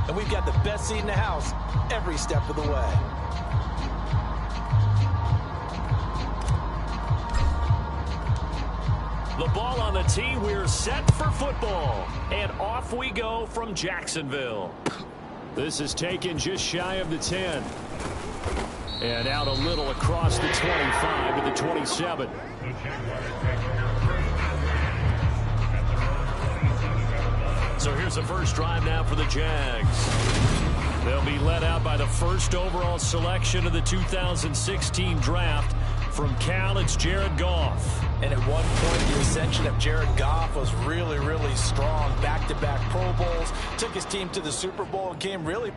And we've got the best seat in the house every step of the way. The ball on the tee. We're set for football. And off we go from Jacksonville. This is taken just shy of the 10. And out a little across the 25 to the 27. So here's the first drive now for the Jags. They'll be led out by the first overall selection of the 2016 draft. From Cal, it's Jared Goff. And at one point, the ascension of Jared Goff was really, really strong. Back-to-back Pro Bowls, took his team to the Super Bowl, and came really...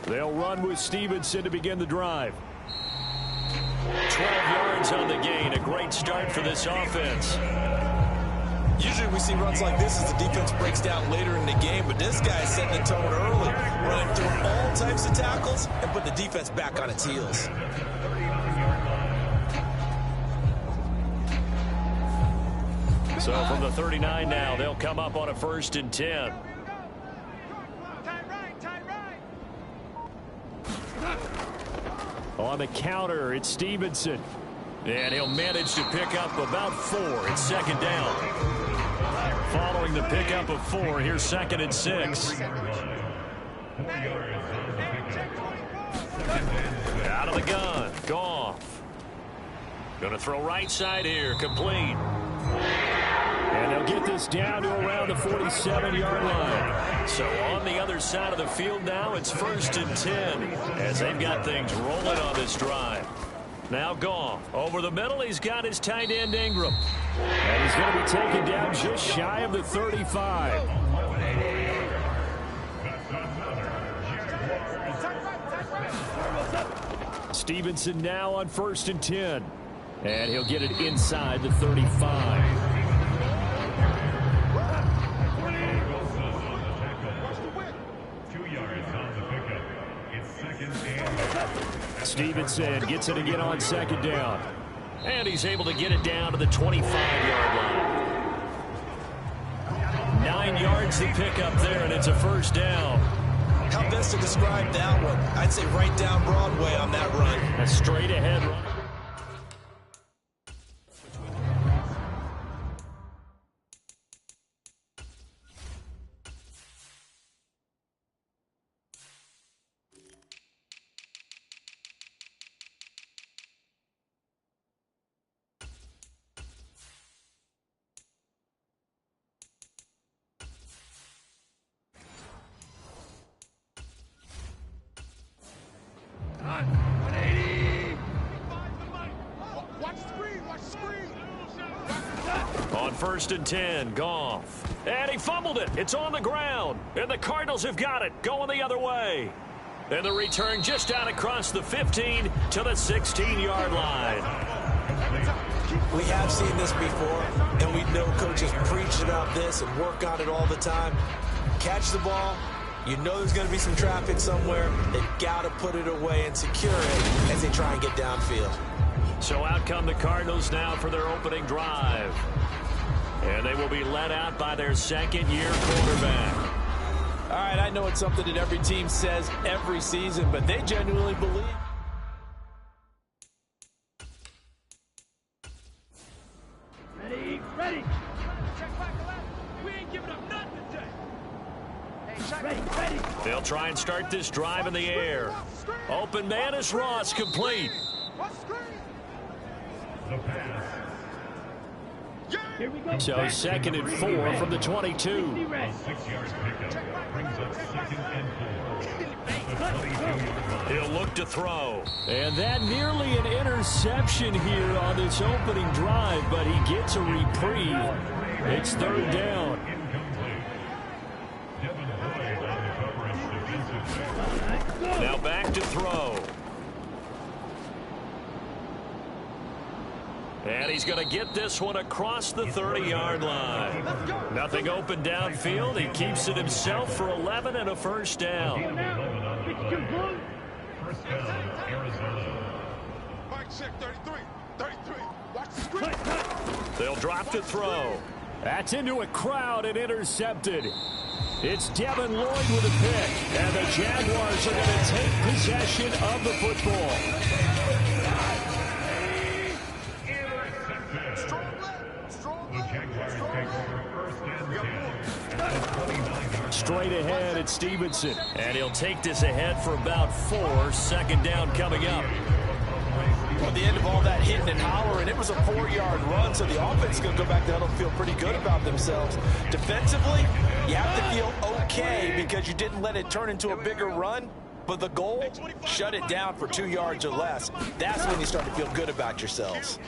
They'll run with Stevenson to begin the drive. 12 yards on the gain. A great start for this offense. Usually we see runs like this as the defense breaks down later in the game, but this guy is setting the tone early, running through all types of tackles and put the defense back on its heels. So from the 39 now, they'll come up on a 1st and 10. On the counter, it's Stevenson. And he'll manage to pick up about 4. It's 2nd down. Following the pickup of 4, here's 2nd and 6. Out of the gun, Goff. Going to throw right side here, complete. And they'll get this down to around the 47-yard line. So on the other side of the field now, it's 1st and 10 as they've got things rolling on this drive. Now Goff over the middle. He's got his tight end Ingram. And he's going to be taken down just shy of the 35. Stevenson now on 1st and 10. And he'll get it inside the 35. Stevenson gets it again on 2nd down. And he's able to get it down to the 25-yard line. 9 yards to pick up there, and it's a 1st down. How best to describe that one? I'd say right down Broadway on that run. A straight-ahead run. On 1st and 10, Goff. And he fumbled it. It's on the ground. And the Cardinals have got it, going the other way. And the return just out across the 15 to the 16-yard line. We have seen this before, and we know coaches preach about this and work on it all the time. Catch the ball. You know there's going to be some traffic somewhere. They've got to put it away and secure it as they try and get downfield. So out come the Cardinals now for their opening drive. And they will be led out by their 2nd-year quarterback. All right, I know it's something that every team says every season, but they genuinely believe. Ready. Check back to left. We ain't giving up nothing today. Hey, ready. They'll try and start this drive in the air. Open man is Ross, complete. So 2nd and 4 from the 22. 6-yard pickup brings up 2nd and 4. He'll look to throw. And that nearly an interception here on this opening drive, but he gets a reprieve. It's 3rd down. Now back to throw. And he's going to get this one across the 30-yard line. Nothing open downfield. He keeps it himself for 11 and a 1st down. First down, Arizona. Mike check 33. Watch the screen. They'll drop to throw. That's into a crowd and intercepted. It's Devin Lloyd with a pick. And the Jaguars are going to take possession of the football. Straight ahead at Stevenson. And he'll take this ahead for about 4. 2nd down coming up. At the end of all that hitting and hollering, it was a 4-yard run, so the offense is going to go back down and feel pretty good about themselves. Defensively, you have to feel okay because you didn't let it turn into a bigger run, but the goal, shut it down for 2 yards or less. That's when you start to feel good about yourselves.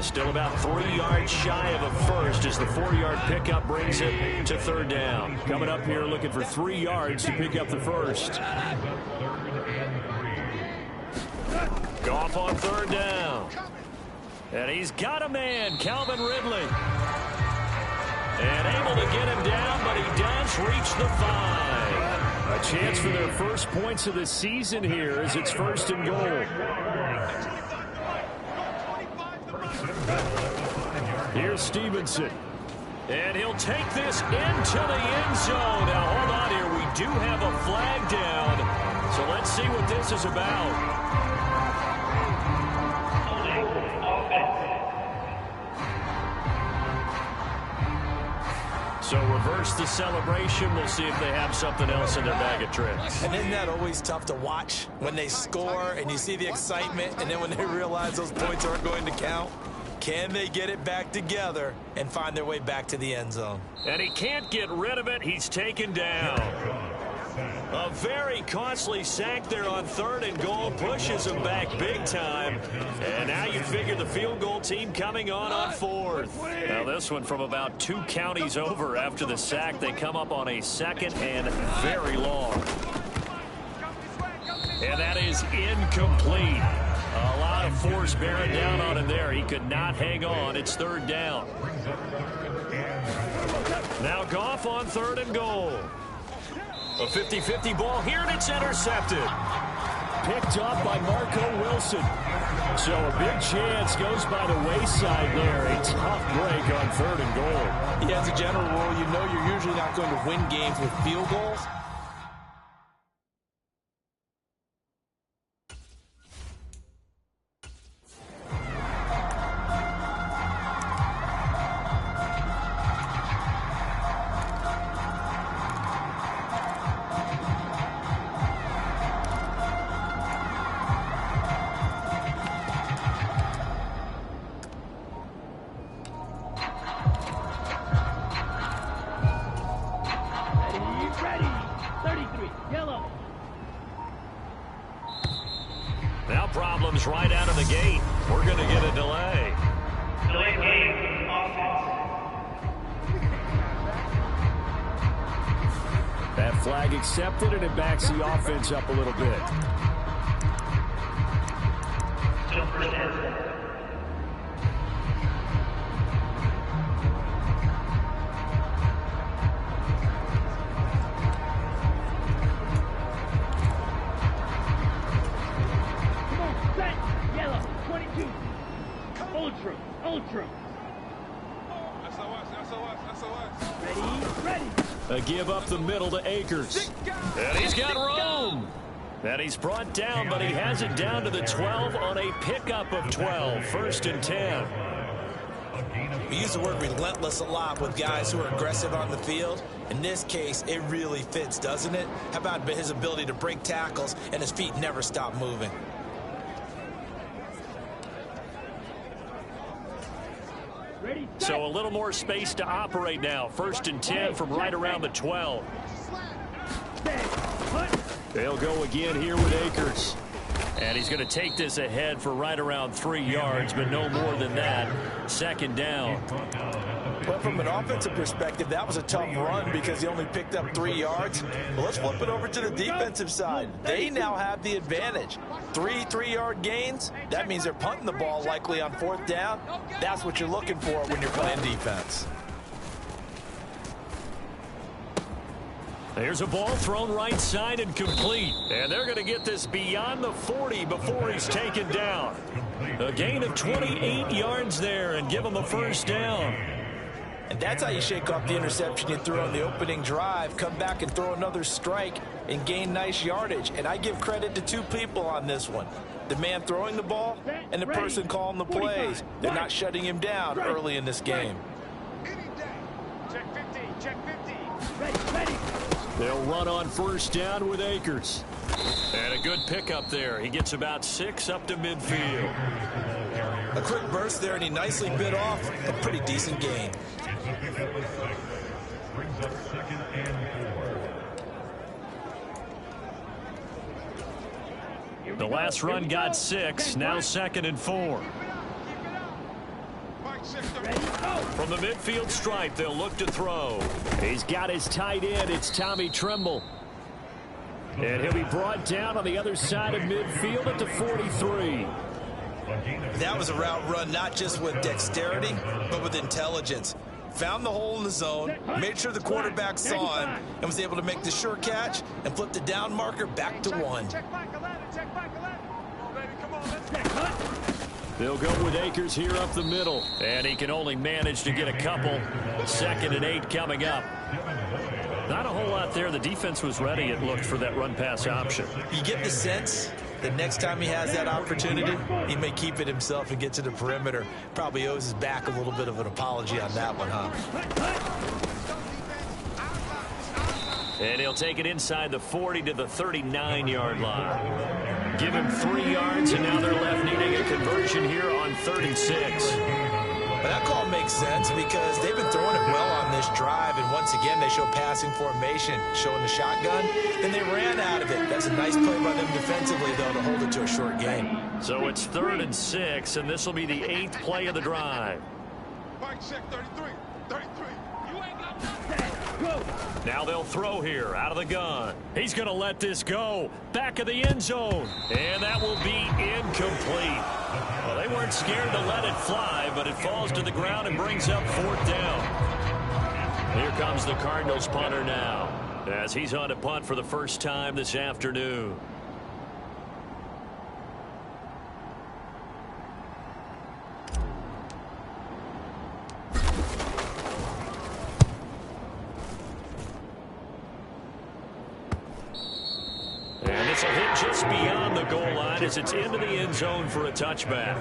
Still about 3 yards shy of a first as the 4-yard pickup brings it to 3rd down. Coming up here looking for 3 yards to pick up the first. Goff on 3rd down. And he's got a man, Calvin Ridley. And able to get him down, but he does reach the 5. A chance for their first points of the season here as it's 1st and goal. Here's Stevenson. And he'll take this into the end zone. Now, hold on here. We do have a flag down. So let's see what this is about. So reverse the celebration. We'll see if they have something else in their bag of tricks. And isn't that always tough to watch when they score and you see the excitement and then when they realize those points aren't going to count? Can they get it back together and find their way back to the end zone? And he can't get rid of it. He's taken down. A very costly sack there on 3rd and goal. Pushes him back big time. And now you figure the field goal team coming on 4th. Now this one from about 2 counties over after the sack. They come up on a 2nd and very long. And that is incomplete. A lot of force bearing down on him there. He could not hang on. It's third down. Now Goff on third and goal. A 50-50 ball here, and it's intercepted. Picked up by Marco Wilson. So a big chance goes by the wayside there. A tough break on third and goal. Yeah, as a general rule, you know you're usually not going to win games with field goals. Now problems right out of the gate. We're going to get a delay. Delay game, offense. That flag accepted, and it backs the offense up a little bit. Still first down. A give up the middle to Akers. And he's got room. And he's brought down, but he has it down to the 12 on a pickup of 12. First and 10. We use the word relentless a lot with guys who are aggressive on the field. In this case, it really fits, doesn't it? How about his ability to break tackles and his feet never stop moving? So a little more space to operate now. First and 10 from right around the 12. They'll go again here with Akers. And he's going to take this ahead for right around 3 yards, but no more than that. Second down. But from an offensive perspective, that was a tough run because he only picked up 3 yards. Well, let's flip it over to the defensive side. They now have the advantage. 3 3-yard gains. That means they're punting the ball likely on fourth down. That's what you're looking for when you're playing defense. There's a ball thrown right side and complete. And they're going to get this beyond the 40 before he's taken down. A gain of 28 yards there and give him a first down. And that's how you shake off the interception you threw on the opening drive. Come back and throw another strike and gain nice yardage. And I give credit to two people on this one. The man throwing the ball and the person calling the plays. They're not shutting him down early in this game. Check 50, check 50. Ready. They'll run on first down with Akers. And a good pickup there. He gets about 6 up to midfield. A quick burst there, and he nicely bit off a pretty decent gain. The last run got 6. Now second and 4. From the midfield stripe, they'll look to throw. He's got his tight end. It's Tommy Tremble. And he'll be brought down on the other side of midfield at the 43. That was a route run not just with dexterity, but with intelligence. Found the hole in the zone, made sure the quarterback saw him, and was able to make the sure catch and flip the down marker back to 1. Check back 11, check back 11. Come on, baby, come on, let's go. They'll go with Akers here up the middle. And he can only manage to get a couple. Second and 8 coming up. Not a whole lot there. The defense was ready, it looked, for that run-pass option. You get the sense that next time he has that opportunity, he may keep it himself and get to the perimeter. Probably owes his back a little bit of an apology on that one, huh? And he'll take it inside the 40 to the 39-yard line. Give him 3 yards, and now they're left needing a conversion here on 3rd and 6. But that call makes sense because they've been throwing it well on this drive, and once again they show passing formation, showing the shotgun. Then they ran out of it. That's a nice play by them defensively, though, to hold it to a short gain. So it's 3rd and 6, and this will be the 8th play of the drive. Mike, check 33, 33. You ain't got nothing. Now they'll throw here out of the gun. He's going to let this go. Back of the end zone. And that will be incomplete. Well, they weren't scared to let it fly, but it falls to the ground and brings up 4th down. Here comes the Cardinals punter now, as he's on to punt for the first time this afternoon. And it's a hit just beyond the goal line as it's into the end zone for a touchback.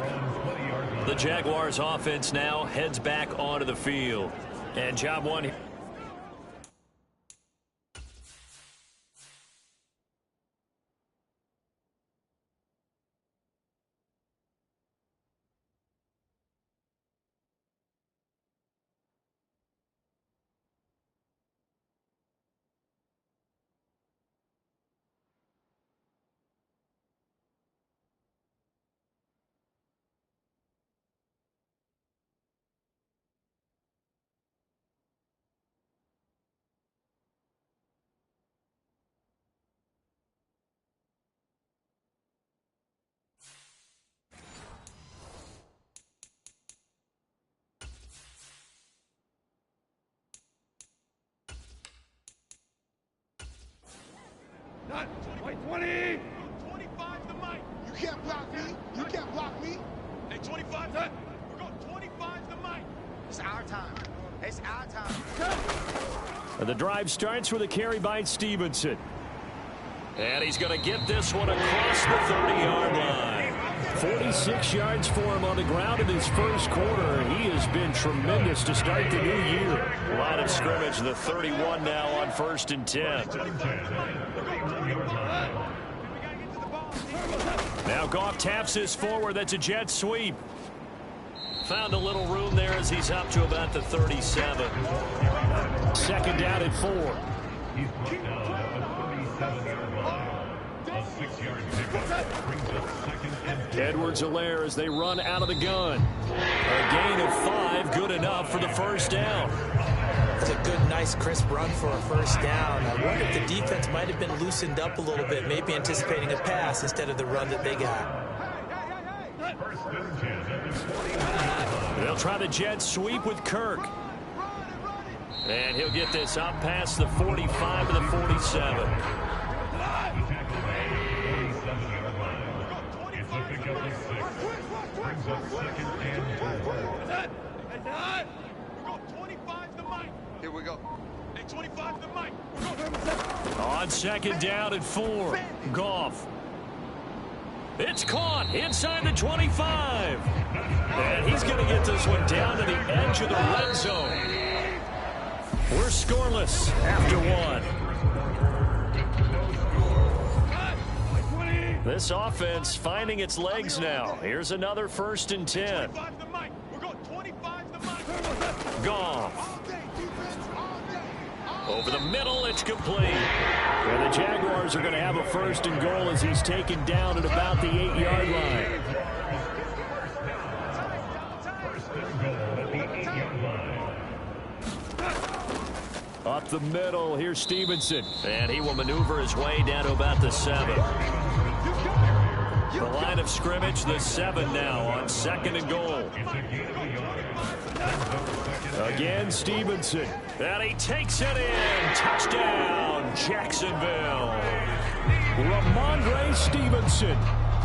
The Jaguars offense now heads back onto the field. And job one. Not 20. 25 the mic. You can't block me. You can't block me. Hey, 25. We're going 25 the mic. It's our time. It's our time. And the drive starts with a carry by Stevenson. And he's going to get this one across the 30-yard line. 46 yards for him on the ground in his first quarter. He has been tremendous to start the new year. Line of scrimmage, the 31 now on 1st and 10. Now Goff taps this forward. That's a jet sweep. Found a little room there as he's up to about the 37. 2nd down and 4. Edwards-Helaire as they run out of the gun. A gain of 5, good enough for the first down. It's a good, nice, crisp run for a first down. I wonder if the defense might have been loosened up a little bit, maybe anticipating a pass instead of the run that they got. They'll try the jet sweep with Kirk. And he'll get this up past the 45 to the 47. Here we go. Hey, 25 the mic. On 2nd down and 4. Goff. It's caught inside the 25. And he's going to get this one down to the edge of the red zone. We're scoreless after 1. This offense finding its legs now. Here's another 1st and 10. Goff. Over the middle, it's complete. And the Jaguars are going to have a 1st and goal as he's taken down at about the 8-yard line. Up the middle, here's Stevenson. And he will maneuver his way down to about the 7. The line of scrimmage, the 7 now on 2nd and goal. Again, Stevenson. And he takes it in. Touchdown, Jacksonville. Ramondre Stevenson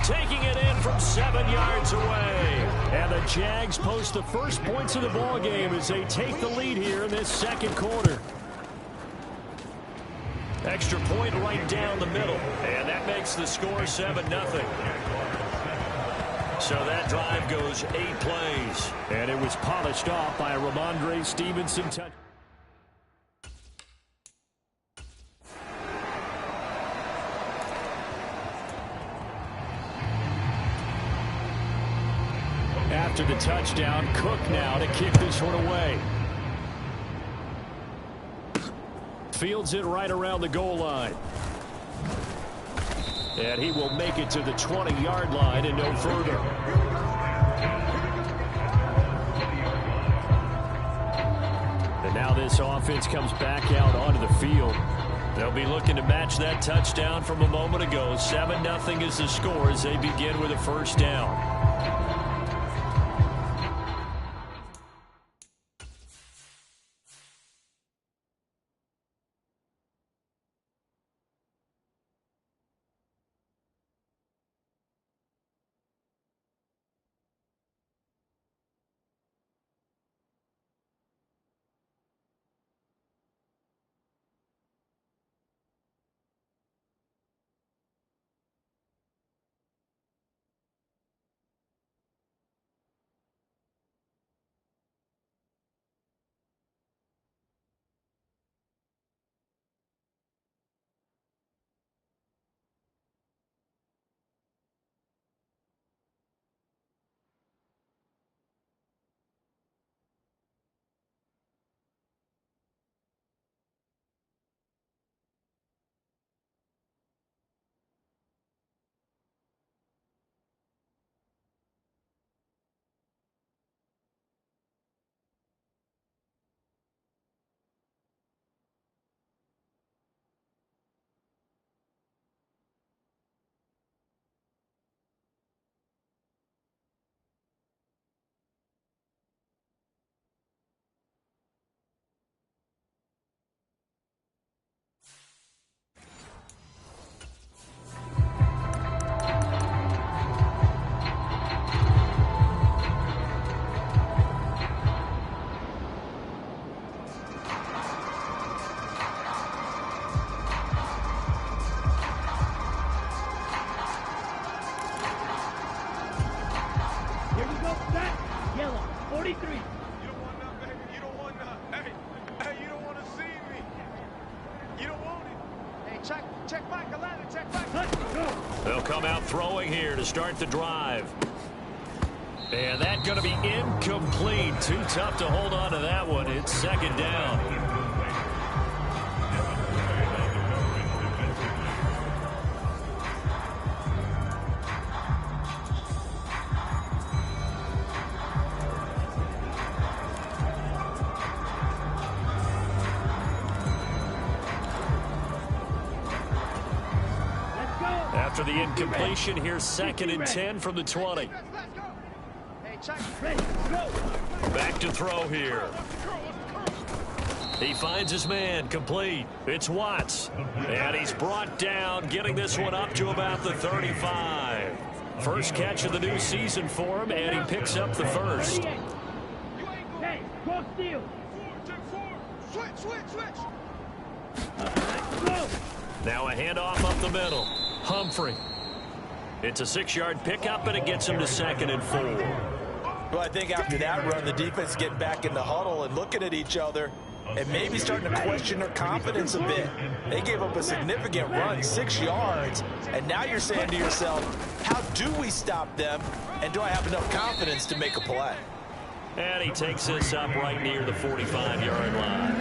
taking it in from 7 yards away. And the Jags post the first points of the ball game as they take the lead here in this 2nd quarter. Extra point right down the middle. And that makes the score 7-0. So that drive goes 8 plays. And it was polished off by a Ramondre Stevenson touch. After the touchdown, Cook now to kick this one away. Fields it right around the goal line. And he will make it to the 20-yard line and no further. And Now this offense comes back out onto the field. They'll be looking to match that touchdown from a moment ago. 7-0 is the score as they begin with a first down. They'll come out throwing here to start the drive. And that's going to be incomplete. Too tough to hold on to that one. It's second down. After the incompletion, here's 2nd and 10 from the 20. Back to throw here. He finds his man, complete. It's Watts. And he's brought down, getting this one up to about the 35. First catch of the new season for him, and he picks up the first. Hey, go steal. Switch. Now a handoff up the middle. Humphrey. It's a 6-yard pickup, and it gets him to 2nd and 4. Well, I think after that run, the defense getting back in the huddle and looking at each other and maybe starting to question their confidence a bit. They gave up a significant run, 6 yards, and now you're saying to yourself, how do we stop them, and do I have enough confidence to make a play? And he takes this up right near the 45-yard line.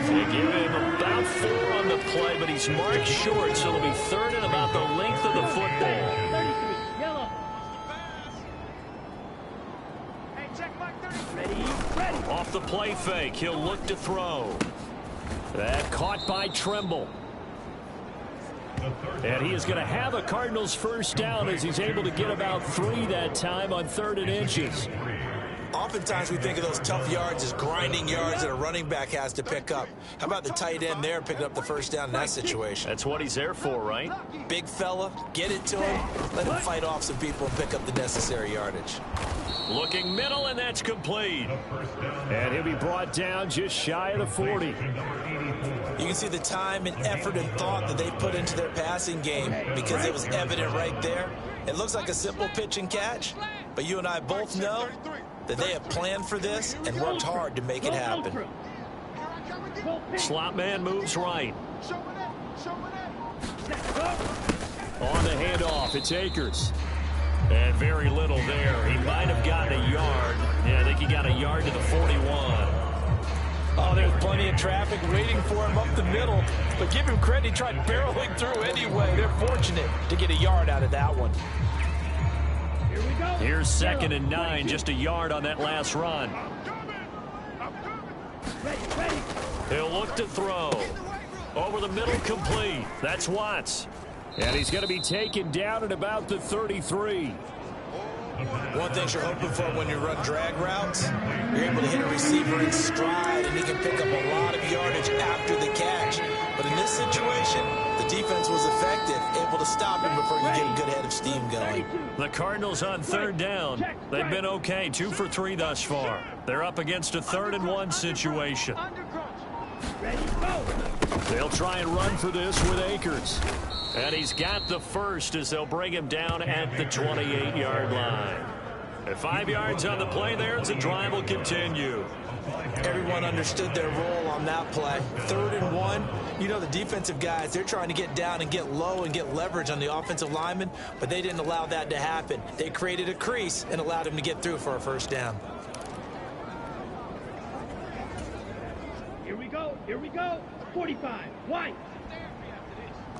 They give him about 4 on the play, but he's marked short, so it'll be 3rd and about the length of the football. Off the play fake, he'll look to throw. That caught by Trimble. And he is going to have a Cardinals first down as he's able to get about 3 that time on 3rd and inches. Oftentimes we think of those tough yards as grinding yards that a running back has to pick up. How about the tight end there picking up the first down in that situation? That's what he's there for, right? Big fella, get it to him, let him fight off some people and pick up the necessary yardage. Looking middle, and that's complete. And he'll be brought down just shy of the 40. You can see the time and effort and thought that they put into their passing game because it was evident right there. It looks like a simple pitch and catch, but you and I both know that they have planned for this and worked hard to make it happen. Slot man moves right. On the handoff, it's Akers. And very little there. He might have gotten a yard. Yeah, I think he got a yard to the 41. Oh, there's plenty of traffic waiting for him up the middle. But give him credit, he tried barreling through anyway. They're fortunate to get a yard out of that one. Here's 2nd and 9, just a yard on that last run. He'll look to throw. Over the middle, complete. That's Watts. And he's going to be taken down at about the 33. One thing you're hoping for when you run drag routes, you're able to hit a receiver in stride, and he can pick up a lot of yardage after the catch. But in this situation, the defense was effective, able to stop him before you get a good head of steam going. The Cardinals on third down. They've been okay, 2 for 3 thus far. They're up against a 3rd and 1 situation. They'll try and run for this with Akers. And he's got the first as they'll bring him down at the 28-yard line. At 5 yards on the play there as the drive will continue. Everyone understood their role on that play. 3rd and 1. You know the defensive guys, they're trying to get down and get low and get leverage on the offensive lineman, but they didn't allow that to happen. They created a crease and allowed him to get through for a first down. Here we go. Here we go. 45. White.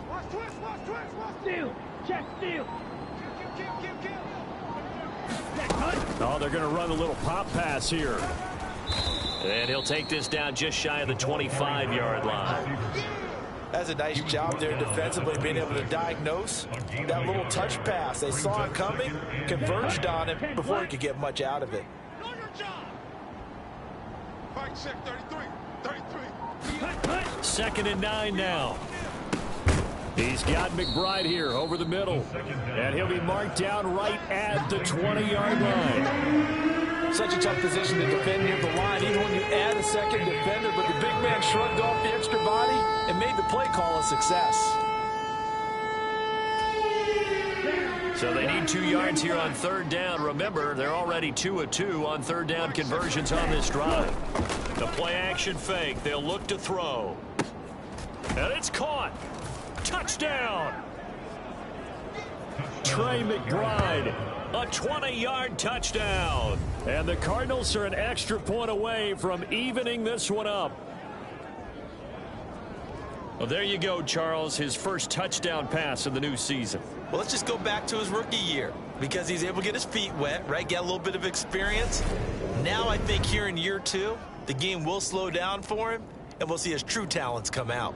Watch twist. Watch twist. Watch steal. Check steal. Kill. Oh, they're going to run a little pop pass here. And he'll take this down just shy of the 25-yard line. That's a nice job there defensively, being able to diagnose that little touch pass. They saw it coming, converged on him before he could get much out of it. Know your job. Fight check 33. 33. 2nd and 9 now. He's got McBride here over the middle. And he'll be marked down right at the 20-yard line. Such a tough position to defend near the line, even when you add a second defender, but the big man shrugged off the extra body and made the play call a success. So they need 2 yards here on 3rd down. Remember, they're already 2 of 2 on 3rd down conversions on this drive. The play action fake. They'll look to throw. And it's caught. Touchdown. Trey McBride. A 20-yard touchdown. And the Cardinals are an extra point away from evening this one up. Well, there you go, Charles. His first touchdown pass of the new season. Well, let's just go back to his rookie year because he's able to get his feet wet, right? Get a little bit of experience. Now I think here in year 2, the game will slow down for him, and we'll see his true talents come out.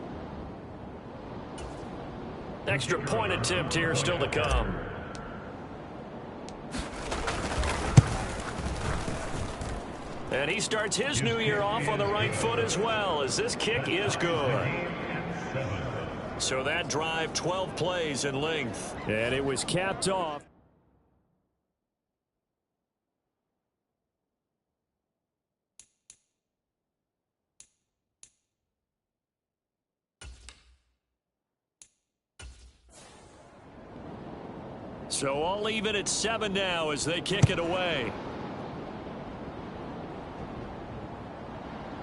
Extra point attempt here still to come. And he starts his new year off on the right foot as well, as this kick is good. So that drive, 12 plays in length. And it was capped off. So all even at 7 now as they kick it away.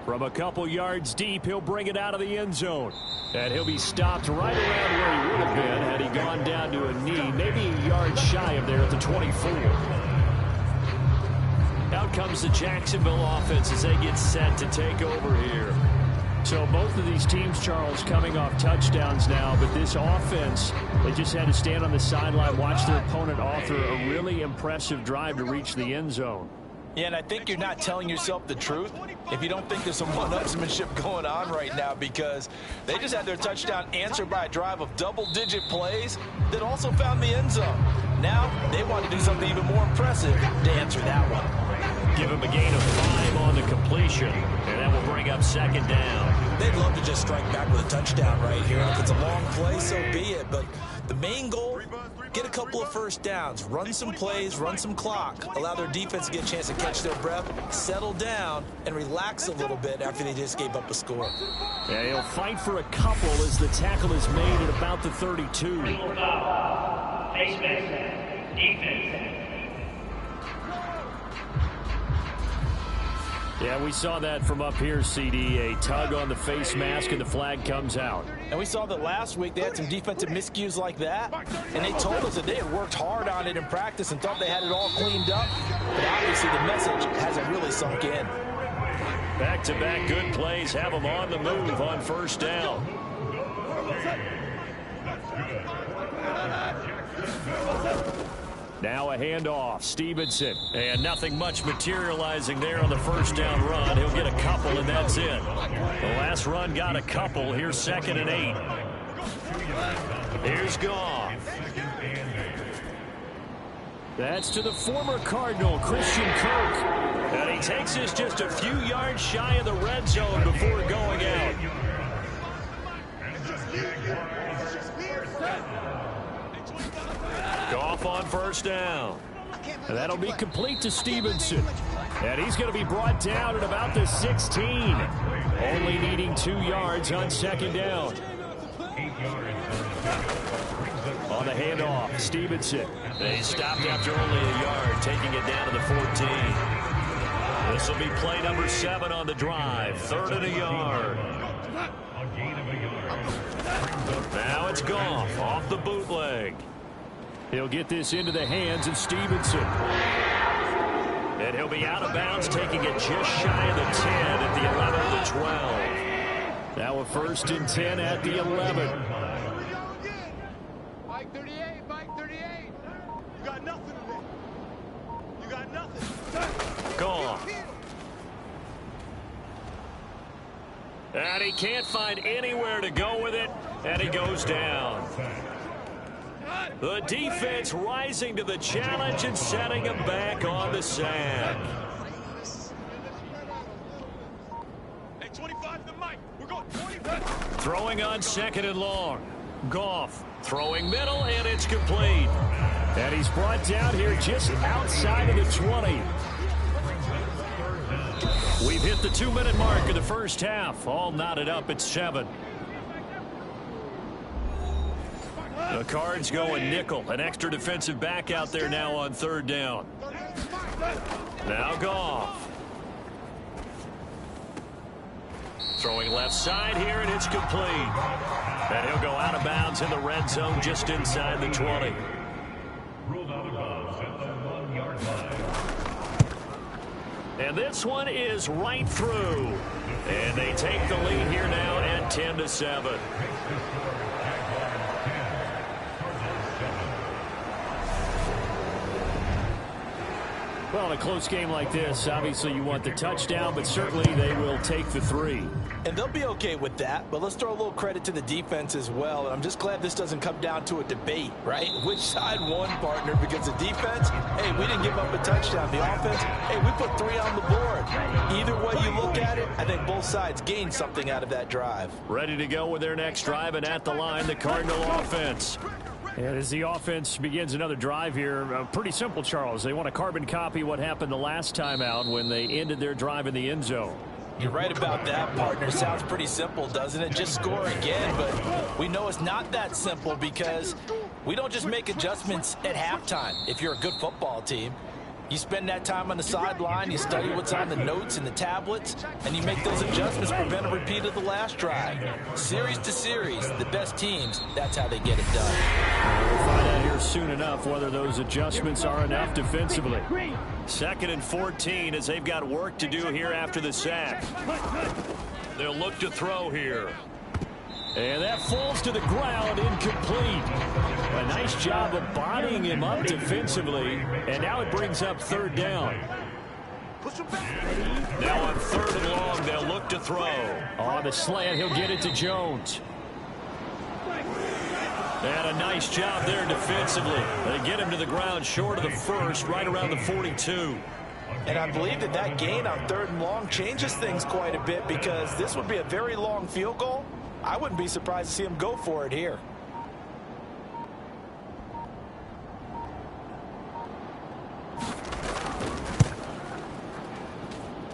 From a couple yards deep, he'll bring it out of the end zone. And he'll be stopped right around where he would have been had he gone down to a knee, maybe a yard shy of there at the 24. Out comes the Jacksonville offense as they get set to take over here. So both of these teams, Charles, coming off touchdowns now, but this offense, they just had to stand on the sideline, watch their opponent author a really impressive drive to reach the end zone. Yeah, and I think you're not telling yourself the truth if you don't think there's some one-upsmanship going on right now, because they just had their touchdown answered by a drive of double-digit plays that also found the end zone. Now they want to do something even more impressive to answer that one. Give him a gain of 5 on the completion, and that will bring up 2nd down. They'd love to just strike back with a touchdown right here. And if it's a long play, so be it. But the main goal, get a couple of first downs, run some plays, run some clock, allow their defense to get a chance to catch their breath, settle down, and relax a little bit after they just gave up a score. Yeah, he'll fight for a couple as the tackle is made at about the 32. Face mask. Defense. Yeah, we saw that from up here, CD. A tug on the face mask, and the flag comes out. And we saw that last week they had some defensive miscues like that, and they told us that they had worked hard on it in practice and thought they had it all cleaned up. But obviously the message hasn't really sunk in. Back-to-back good plays have them on the move on 1st down. Now a handoff. Stevenson. And nothing much materializing there on the first down run. He'll get a couple, and that's it. The last run got a couple. Here's 2nd and 8. Here's Goff. That's to the former Cardinal, Christian Kirk. And he takes us just a few yards shy of the red zone before going out. Goff on first down. And that'll be complete to Stevenson. And he's going to be brought down at about the 16. Only needing 2 yards on 2nd down. On the handoff, Stevenson. They stopped after only a yard, taking it down to the 14. This will be play number 7 on the drive. 3rd and a yard. Now it's Goff off the bootleg. He'll get this into the hands of Stevenson. And he'll be out of bounds, taking it just shy of the 10 at the 11 to 12. Now a 1st and 10 at the 11. Mike 38, Mike 38. You got nothing today. You got nothing. Goff. And he can't find anywhere to go with it, and he goes down. The defense rising to the challenge and setting him back on the sack. Hey, 25 to Mike. We're going 25. Throwing on 2nd and long. Goff throwing middle, and it's complete. And he's brought down here just outside of the 20. We've hit the 2-minute mark of the first half. All knotted up at 7. The Cards going nickel. An extra defensive back out there now on 3rd down. Now Goff. Throwing left side here, and it's complete. And he'll go out of bounds in the red zone just inside the 20. Ruled out of bounds at the 1-yard line. And this one is right through. And they take the lead here now at 10-7. Well, in a close game like this, obviously you want the touchdown, but certainly they will take the 3. And they'll be okay with that, but let's throw a little credit to the defense as well. And I'm just glad this doesn't come down to a debate, right? Which side won, partner? Because the defense, hey, we didn't give up a touchdown. The offense, hey, we put 3 on the board. Either way you look at it, I think both sides gained something out of that drive. Ready to go with their next drive, and at the line, the Cardinal offense. And as the offense begins another drive here, pretty simple, Charles. They want to carbon copy what happened the last time out when they ended their drive in the end zone. You're right about that, partner. Sounds pretty simple, doesn't it? Just score again, but we know it's not that simple because we don't just make adjustments at halftime. If you're a good football team, you spend that time on the sideline, you study what's on the notes and the tablets, and you make those adjustments, prevent a repeat of the last drive. Series to series, the best teams, that's how they get it done. We'll find out here soon enough whether those adjustments are enough defensively. 2nd and 14 as they've got work to do here after the sack. They'll look to throw here. And that falls to the ground, incomplete. A nice job of bodying him up defensively, and now it brings up 3rd down. Now on 3rd and long, they'll look to throw. On the slant, he'll get it to Jones. And a nice job there defensively. They get him to the ground short of the 1st, right around the 42. And I believe that gain on 3rd and long changes things quite a bit because this would be a very long field goal. I wouldn't be surprised to see him go for it here.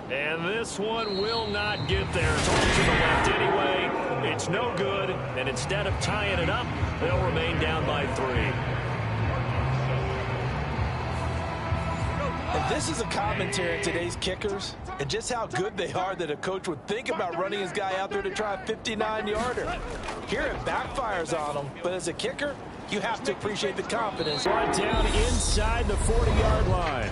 And this one will not get there. It's off to the left anyway. It's no good. And instead of tying it up, they'll remain down by 3. And this is a commentary on today's kickers and just how good they are that a coach would think about running his guy out there to try a 59-yarder. Here it backfires on him, but as a kicker, you have to appreciate the confidence. Brought down inside the 40-yard line.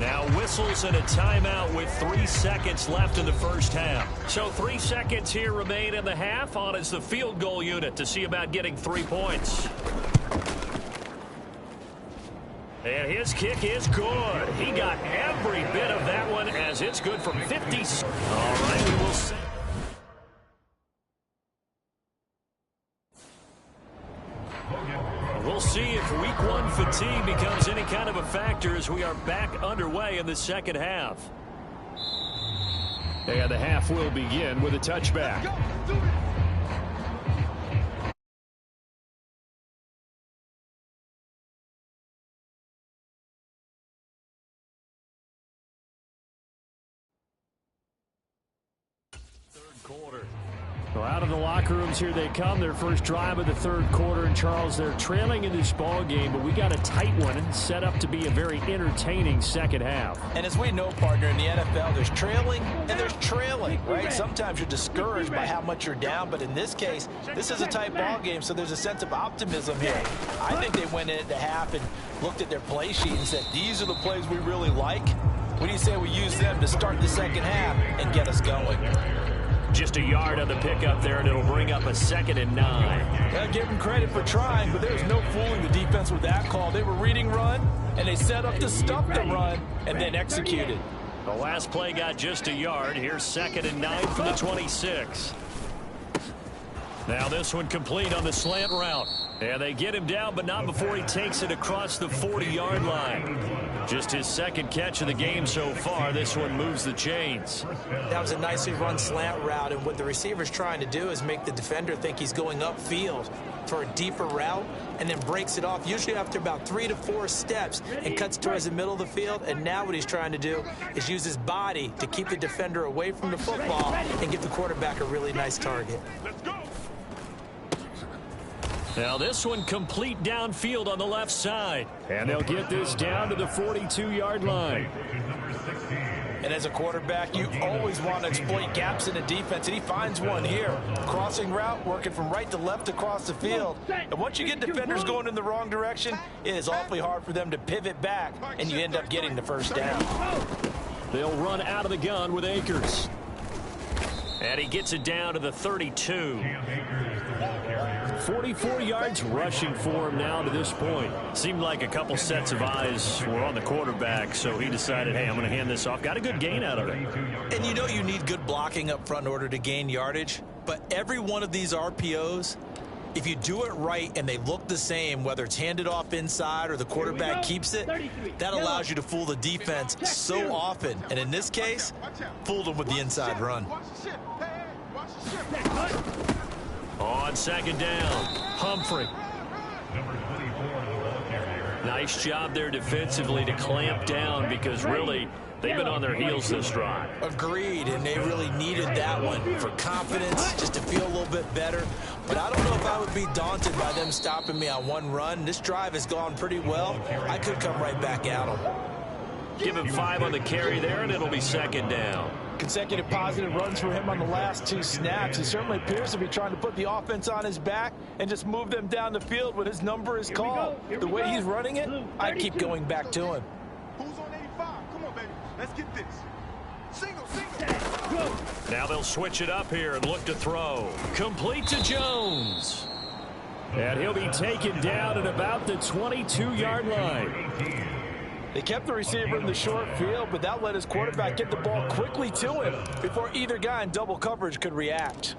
Now whistles and a timeout with 3 seconds left in the first half. So 3 seconds here remain in the half. On is the field goal unit to see about getting 3 points. And his kick is good. He got every bit of that one as it's good from 50. All right, we will see. We'll see if week one fatigue becomes any kind of a factor as we are back underway in the second half. And the half will begin with a touchback. Third quarter. Well, out of the locker rooms here they come. Their first drive of the third quarter. And, Charles, they're trailing in this ball game, but we got a tight one set up to be a very entertaining second half. And as we know, partner, in the NFL, there's trailing and there's trailing, right? Sometimes you're discouraged by how much you're down, but in this case, this is a tight ball game, so there's a sense of optimism here. I think they went into half and looked at their play sheet and said, these are the plays we really like. What do you say we use them to start the second half and get us going? Just a yard on the pickup there, and it'll bring up a 2nd and 9. Yeah, give them credit for trying, but there's no fooling the defense with that call. They were reading run, and they set up to stop the run, and then executed. The last play got just a yard. Here's 2nd and 9 from the 26. Now this one complete on the slant route. And they get him down, but not before he takes it across the 40-yard line. Just his second catch of the game so far. This one moves the chains. That was a nicely run slant route, and what the receiver's trying to do is make the defender think he's going upfield for a deeper route, and then breaks it off, usually after about 3 to 4 steps, and cuts towards the middle of the field. And now what he's trying to do is use his body to keep the defender away from the football and give the quarterback a really nice target. Let's go. Now this one complete downfield on the left side. And they'll get this down to the 42-yard line. And as a quarterback, you always want to exploit gaps in the defense, and he finds one here. Crossing route, working from right to left across the field. And once you get defenders going in the wrong direction, it is awfully hard for them to pivot back, and you end up getting the first down. They'll run out of the gun with Akers. And he gets it down to the 32. 44 yards rushing for him now to this point. Seemed like a couple sets of eyes were on the quarterback, so he decided, hey, I'm going to hand this off. Got a good gain out of it. And you know you need good blocking up front in order to gain yardage, but every one of these RPOs, if you do it right and they look the same, whether it's handed off inside or the quarterback keeps it, that allows you to fool the defense so often. And in this case, fooled them with the inside run. On 2nd down, Humphrey. Nice job there defensively to clamp down, because really they've been on their heels this drive. Agreed, and they really needed that one for confidence, just to feel a little bit better. But I don't know if I would be daunted by them stopping me on one run. This drive has gone pretty well. I could come right back at them. Give him 5 on the carry there, and it'll be 2nd down. Consecutive positive runs for him on the last 2 snaps. He certainly appears to be trying to put the offense on his back and just move them down the field when his number is called. The way he's running it, I keep going back to him. Who's on 85? Come on, baby. Let's get this. Single. Now they'll switch it up here and look to throw. Complete to Jones. And he'll be taken down at about the 22-yard line. They kept the receiver in the short field, but that let his quarterback get the ball quickly to him before either guy in double coverage could react.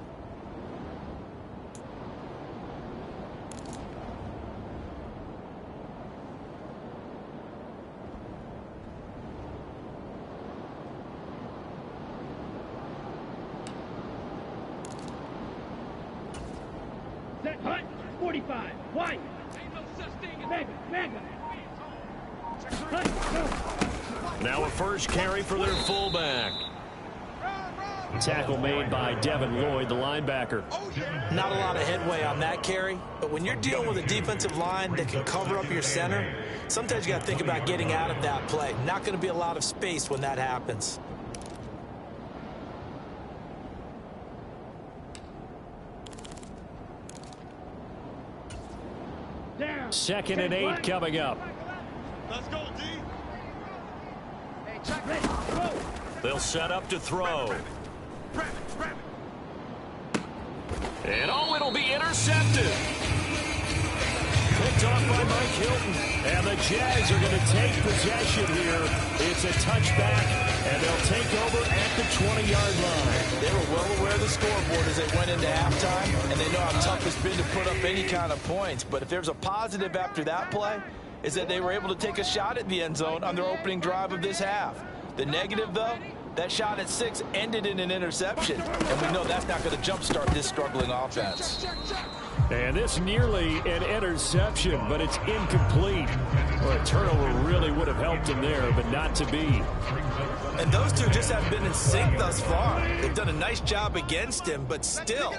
Set, hut, 45, white. Ain't no such thing as mega. Now a first carry for their fullback. Tackle made by Devin Lloyd, the linebacker. Not a lot of headway on that carry, but when you're dealing with a defensive line that can cover up your center, sometimes you got to think about getting out of that play. Not going to be a lot of space when that happens. Down. 2nd and 8 coming up. Let's go, D. Ready, go. They'll set up to throw. And oh, it'll be intercepted. Picked off by Mike Hilton. And the Jags are going to take possession here. It's a touchback, and they'll take over at the 20-yard line. They were well aware of the scoreboard as they went into halftime, and they know how tough it's been to put up any kind of points. But if there's a positive after that play, is that they were able to take a shot at the end zone on their opening drive of this half. The negative, though, that shot at 6 ended in an interception, and we know that's not going to jumpstart this struggling offense. And this nearly an interception, but it's incomplete. Well, a turnover really would have helped him there, but not to be. And those two just haven't been in sync thus far. They've done a nice job against him, but still,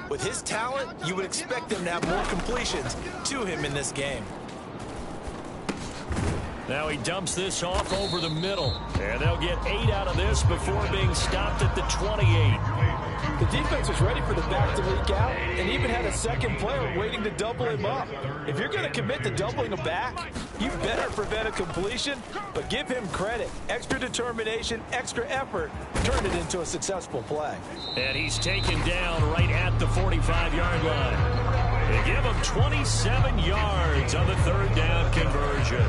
with his talent, you would expect them to have more completions to him in this game. Now he dumps this off over the middle, and they'll get 8 out of this before being stopped at the 28. The defense was ready for the back to leak out and even had a second player waiting to double him up. If you're going to commit to doubling a back, you better prevent a completion, but give him credit. Extra determination, extra effort, turn it into a successful play. And he's taken down right at the 45-yard line. They give him 27 yards on the third down conversion.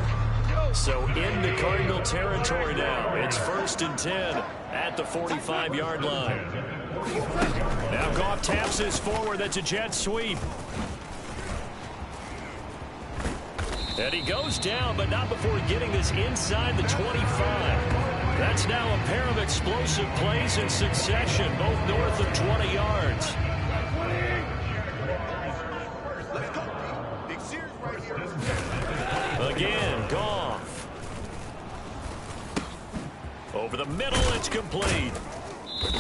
So into Cardinal territory now. It's 1st and 10 at the 45-yard line. Now Goff taps this forward. That's a jet sweep. And he goes down, but not before getting this inside the 25. That's now a pair of explosive plays in succession, both north of 20 yards. Again, Goff. Over the middle, it's complete.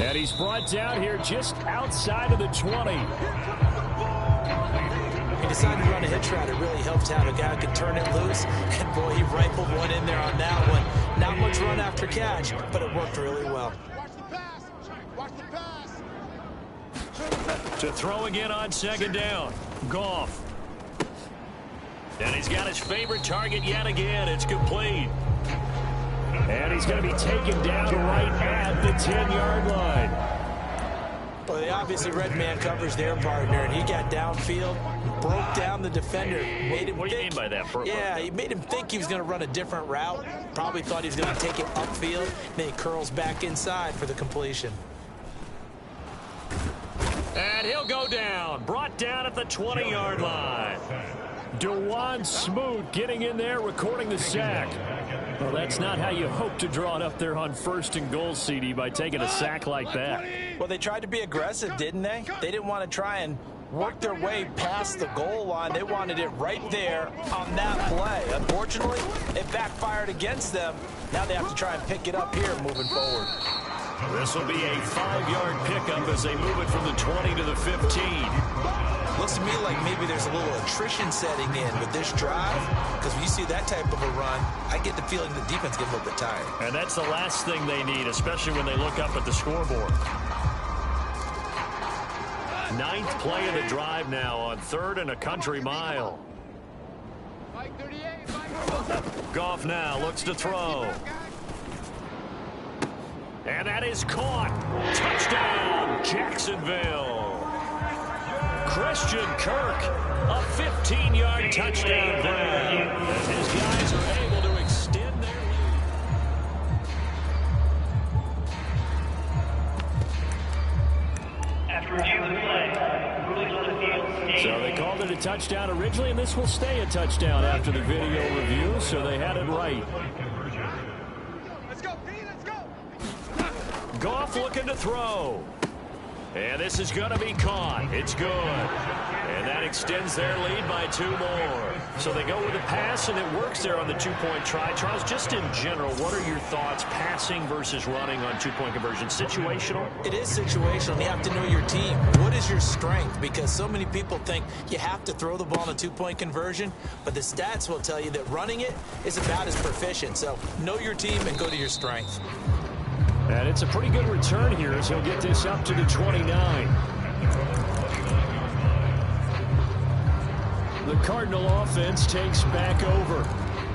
And he's brought down here just outside of the 20. He decided to run a hitch route. It really helped out. A guy who could turn it loose. And, boy, he rifled one in there on that one. Not much run after catch, but it worked really well. Watch the pass. Watch the pass. To throw again on 2nd down. Goff. And he's got his favorite target yet again. It's complete. And he's going to be taken down right at the 10-yard line. Well, they obviously read man coverage their partner, and he got downfield, broke down the defender. Made him what do you mean by that? Yeah, he made him think he was going to run a different route. Probably thought he was going to take it upfield. Then he curls back inside for the completion. And he'll go down. Brought down at the 20-yard line. DeJuan Smoot getting in there, recording the sack. Well, that's not how you hope to draw it up there on 1st and goal, CD, by taking a sack like that. Well, they tried to be aggressive, didn't they? They didn't want to try and work their way past the goal line. They wanted it right there on that play. Unfortunately, it backfired against them. Now they have to try and pick it up here moving forward. This will be a 5-yard pickup as they move it from the 20 to the 15. Looks to me like maybe there's a little attrition setting in with this drive, because when you see that type of a run, I get the feeling the defense gets a little bit tired. And that's the last thing they need, especially when they look up at the scoreboard. 9th play of the drive now on 3rd and a country mile. Goff now looks to throw. And that is caught. Touchdown, Jacksonville. Christian Kirk, a 15-yard touchdown grab. As his guys are able to extend their lead. After review of the play, rulings on the field. So they called it a touchdown originally, and this will stay a touchdown after the video review, so they had it right. Let's go, Pete, let's go. Goff looking to throw. And this is going to be caught. It's good. And that extends their lead by 2 more. So they go with a pass, and it works there on the 2-point try. Charles, just in general, what are your thoughts passing versus running on 2-point conversion? Situational? It is situational. You have to know your team. What is your strength? Because so many people think you have to throw the ball in a 2-point conversion, but the stats will tell you that running it is about as proficient. So know your team and go to your strength. And it's a pretty good return here as he'll get this up to the 29. The Cardinal offense takes back over.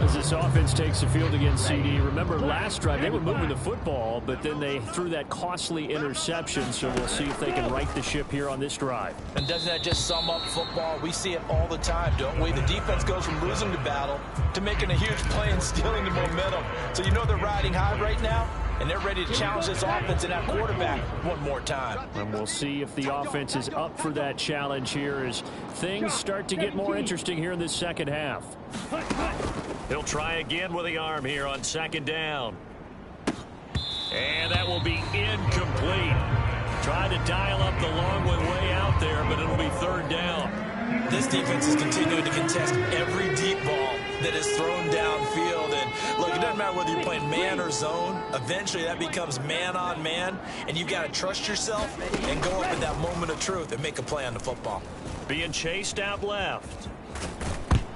As this offense takes the field against CD, remember last drive they were moving the football, but then they threw that costly interception, so we'll see if they can right the ship here on this drive. And doesn't that just sum up football? We see it all the time, don't we? The defense goes from losing the battle to making a huge play and stealing the momentum. So you know they're riding high right now, and they're ready to challenge this offense and that quarterback one more time. And we'll see if the offense is up for that challenge here as things start to get more interesting here in this second half. He'll try again with the arm here on second down. And that will be incomplete. Tried to dial up the long one way out there, but it'll be third down. This defense is continuing to contest every deep ball that is thrown downfield. And look, it doesn't matter whether you're playing man or zone. Eventually that becomes man on man, and you've got to trust yourself and go up at that moment of truth and make a play on the football. Being chased out left.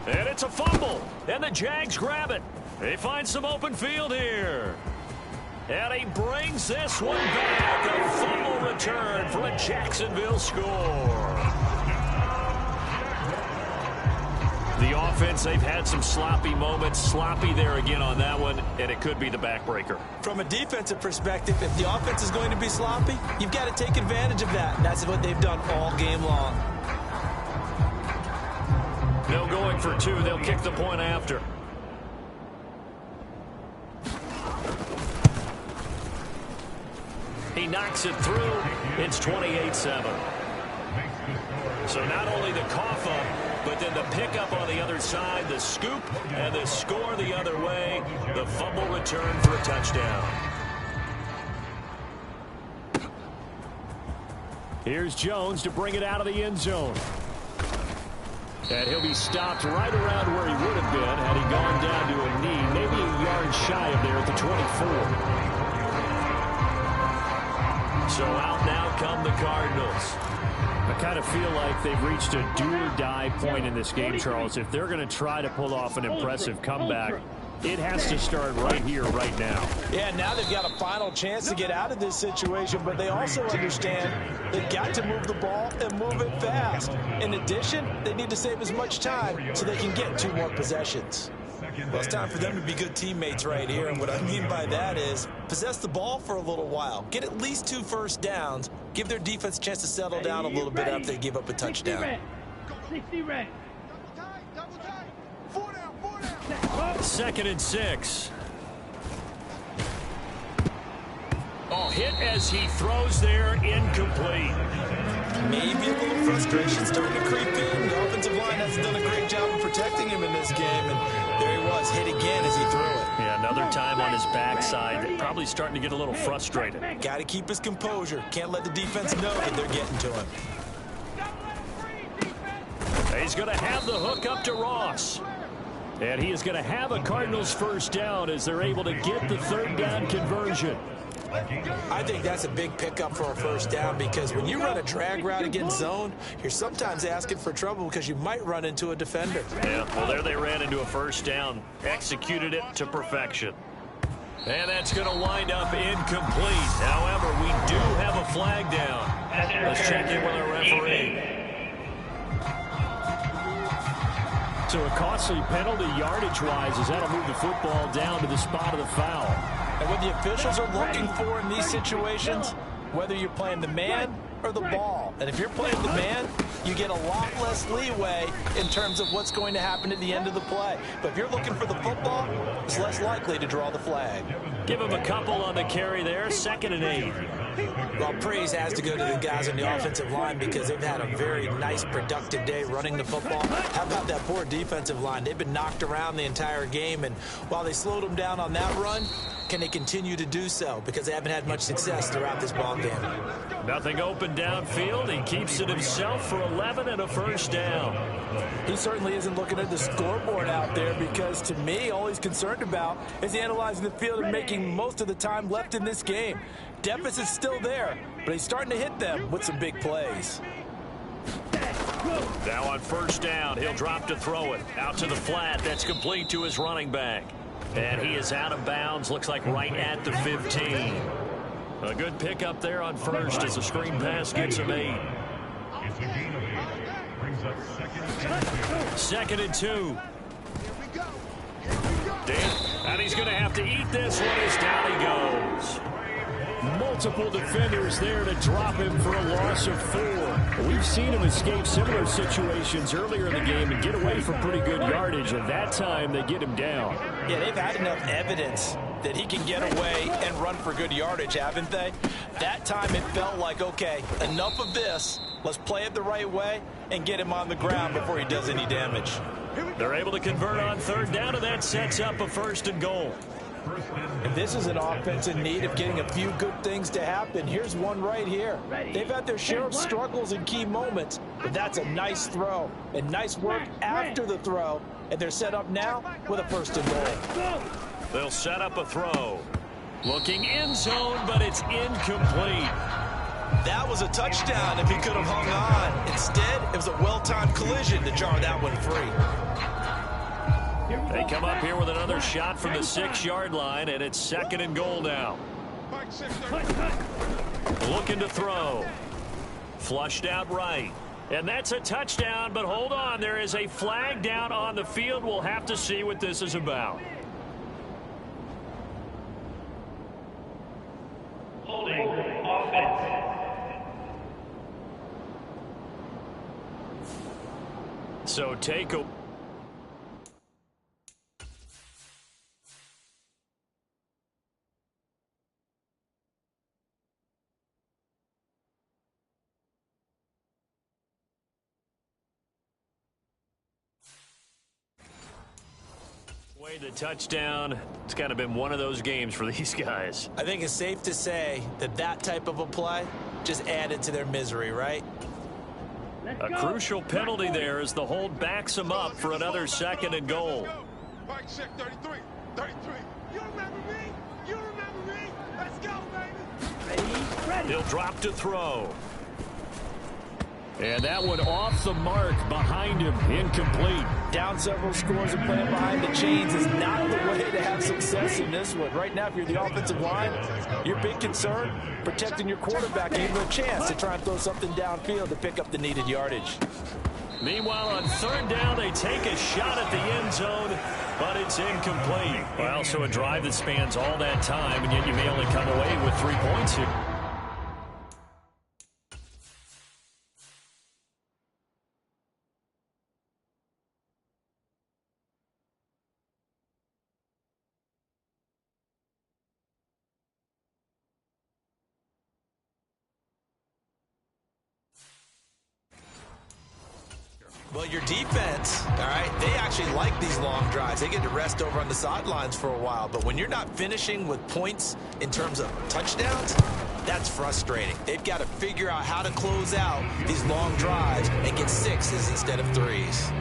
And it's a fumble. And the Jags grab it. They find some open field here. And he brings this one back. A fumble return for a Jacksonville score. The offense, they've had some sloppy moments. Sloppy there again on that one, and it could be the backbreaker. From a defensive perspective, if the offense is going to be sloppy, you've got to take advantage of that. And that's what they've done all game long. No going for two. They'll kick the point after. He knocks it through. It's 28-7. So not only the cough up, but then the pickup on the other side, the scoop, and the score the other way. The fumble return for a touchdown. Here's Jones to bring it out of the end zone. And he'll be stopped right around where he would have been had he gone down to a knee, maybe a yard shy of there at the 24. So out now come the Cardinals. I kind of feel like they've reached a do-or-die point in this game, Charles. If they're going to try to pull off an impressive comeback, it has to start right here, right now. Yeah, now they've got a final chance to get out of this situation, but they also understand they've got to move the ball and move it fast. In addition, they need to save as much time so they can get 2 more possessions. Well, it's time for them to be good teammates right here, and what I mean by that is possess the ball for a little while, get at least 2 first downs, give their defense a chance to settle down a little bit after they give up a touchdown. 60 red. Double tight. 4 down. 2nd and 6. Oh, hit as he throws there, incomplete. Maybe a little frustration starting to creep in. The offensive line hasn't done a great job of protecting him in this game, and there he was, hit again as he threw it. Yeah, another time on his backside, probably starting to get a little frustrated. Got to keep his composure. Can't let the defense know that they're getting to him. He's going to have the hook up to Ross. And he is going to have a Cardinals first down as they're able to get the 3rd down conversion. I think that's a big pickup for a first down because when you run a drag route against zone, you're sometimes asking for trouble because you might run into a defender. Yeah, well, there they ran into a first down. Executed it to perfection. And that's going to wind up incomplete. However, we do have a flag down. Let's check in with our referee. So a costly penalty yardage-wise as that'll move the football down to the spot of the foul. And what the officials are looking for in these situations, whether you're playing the man or the ball. And if you're playing the man, you get a lot less leeway in terms of what's going to happen at the end of the play. But if you're looking for the football, it's less likely to draw the flag. Give him a couple on the carry there, 2nd and 8. Well, praise has to go to the guys on the offensive line because they've had a very nice, productive day running the football. How about that poor defensive line? They've been knocked around the entire game, and while they slowed them down on that run, can they continue to do so? Because they haven't had much success throughout this ball game. Nothing open downfield. He keeps it himself for 11 and a first down. He certainly isn't looking at the scoreboard out there because, to me, all he's concerned about is analyzing the field and making most of the time left in this game. Deficit's still there, but he's starting to hit them with some big plays. Now on first down, he'll drop to throw it. Out to the flat. That's complete to his running back. And he is out of bounds. Looks like right at the 15. A good pickup there on first as the screen pass gets him 8. It's a gain of 8. Brings up 2nd and 2. 2nd and 2. Here we go. to eat this one as down he goes. Multiple defenders there to drop him for a loss of 4. We've seen him escape similar situations earlier in the game and get away for pretty good yardage, and that time they get him down. Yeah, they've had enough evidence that he can get away and run for good yardage, haven't they? That time it felt like, okay, enough of this. Let's play it the right way and get him on the ground before he does any damage. They're able to convert on third down, and that sets up a 1st and goal. And this is an offense in need of getting a few good things to happen. Here's one right here. They've had their share of struggles in key moments, but that's a nice throw and nice work after the throw. And they're set up now with a 1st and goal. They'll set up a throw. Looking end zone, but it's incomplete. That was a touchdown if he could have hung on. Instead, it was a well-timed collision to jar that one free. They come up here with another shot from the 6-yard line, and it's 2nd and goal now. Looking to throw. Flushed out right. And that's a touchdown, but hold on. There is a flag down on the field. We'll have to see what this is about. Holding offense. So take a... The touchdown, it's kind of been one of those games for these guys. I think it's safe to say that that type of a play just added to their misery, right? A crucial penalty there as the hold backs him up for another 2nd and goal. Mike check 33. 33. You remember me? You remember me? Let's go, baby. Ready. He'll drop to throw. And that one off the mark behind him, incomplete. Down several scores and playing behind the chains is not the way to have success in this one. Right now, if you're the offensive line, your big concern, protecting your quarterback, giving him a chance to try and throw something downfield to pick up the needed yardage. Meanwhile, on 3rd down, they take a shot at the end zone, but it's incomplete. Well, so a drive that spans all that time, and yet you may only come away with 3 points here. Well, your defense, all right, they actually like these long drives. They get to rest over on the sidelines for a while. But when you're not finishing with points in terms of touchdowns, that's frustrating. They've got to figure out how to close out these long drives and get 6s instead of 3s.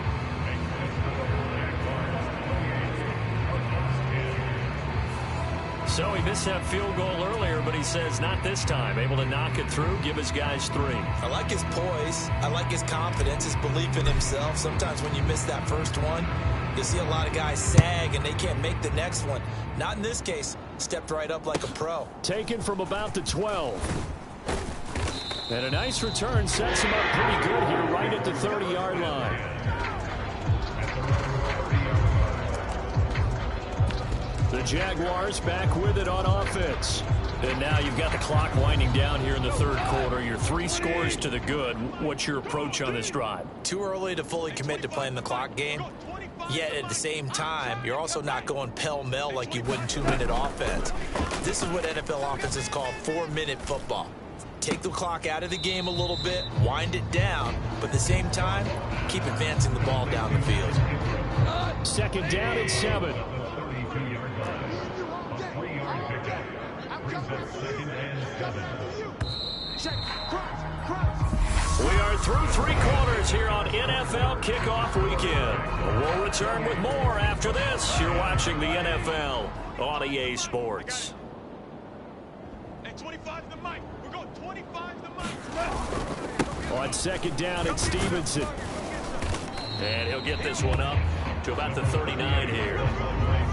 So he missed that field goal earlier, but he says not this time. Able to knock it through, give his guys 3. I like his poise. I like his confidence, his belief in himself. Sometimes when you miss that first one, you see a lot of guys sag and they can't make the next one. Not in this case. Stepped right up like a pro. Taken from about the 12. And a nice return sets him up pretty good here right at the 30-yard line. The Jaguars back with it on offense. And now you've got the clock winding down here in the 3rd quarter. Your 3 scores to the good. What's your approach on this drive? Too early to fully commit to playing the clock game. Yet at the same time, you're also not going pell-mell like you would in 2-minute offense. This is what NFL offenses call 4-minute football. Take the clock out of the game a little bit, wind it down, but at the same time, keep advancing the ball down the field. 2nd down and 7. We are through 3 quarters here on NFL Kickoff Weekend. We'll return with more after this. You're watching the NFL on EA Sports. Hey, 25 to the mic. We're going 25 to the mic. On 2nd down, it's Stevenson. And he'll get this one up to about the 39 here.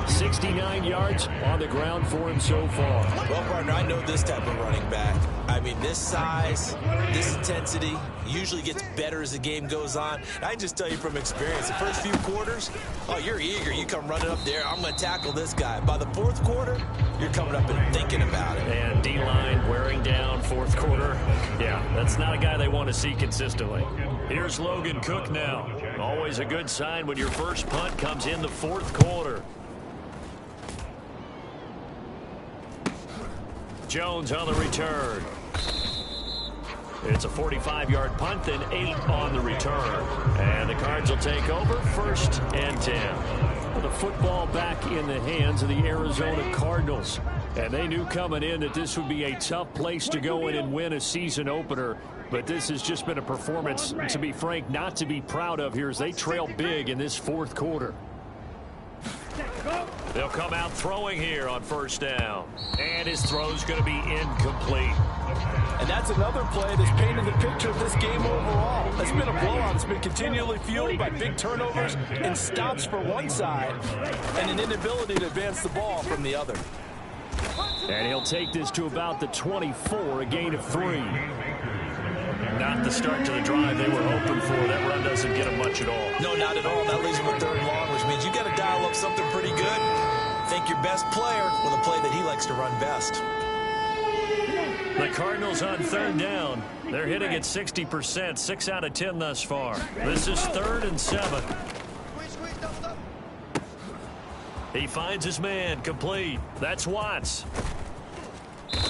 69 yards on the ground for him so far. Well, partner, I know this type of running back. I mean, this size, this intensity usually gets better as the game goes on. And I can just tell you from experience, the first few quarters, oh, you're eager. You come running up there, I'm going to tackle this guy. By the fourth quarter, you're coming up and thinking about it. And D-line wearing down fourth quarter. Yeah, that's not a guy they want to see consistently. Here's Logan Cook now. Always a good sign when your first punt comes in the fourth quarter. Jones on the return. It's a 45-yard punt, then 8 on the return. And the Cards will take over, 1st and 10. The football back in the hands of the Arizona Cardinals. And they knew coming in that this would be a tough place to go in and win a season opener. But this has just been a performance, to be frank, not to be proud of here as they trail big in this fourth quarter. They'll come out throwing here on 1st down. And his throw's going to be incomplete. And that's another play that's painted the picture of this game overall. It's been a blowout. It's been continually fueled by big turnovers and stops for one side and an inability to advance the ball from the other. And he'll take this to about the 24, a gain of 3. Not the start to the drive they were hoping for. That run doesn't get them much at all. No, not at all. That leaves them with 3rd and long, which means you got to dial up something pretty good. Think your best player with a play that he likes to run best. The Cardinals on 3rd down. They're hitting at 60%, 6 out of 10 thus far. This is 3rd and 7. He finds his man, complete. That's Watts.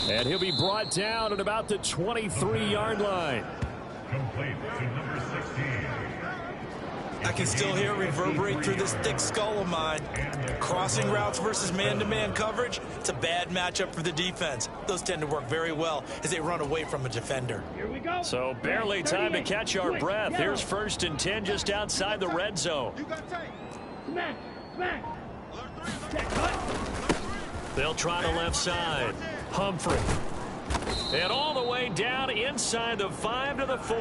And he'll be brought down at about the 23-yard line. Complete to number 16. I can still hear it reverberate through this thick skull of mine. Crossing routes versus man-to-man coverage, it's a bad matchup for the defense. Those tend to work very well as they run away from a defender. Here we go. So barely time to catch our breath. Here's 1st and 10 just outside the red zone. Smack, smack. They'll try the left side. Humphrey. And all the way down inside the 5 to the 4.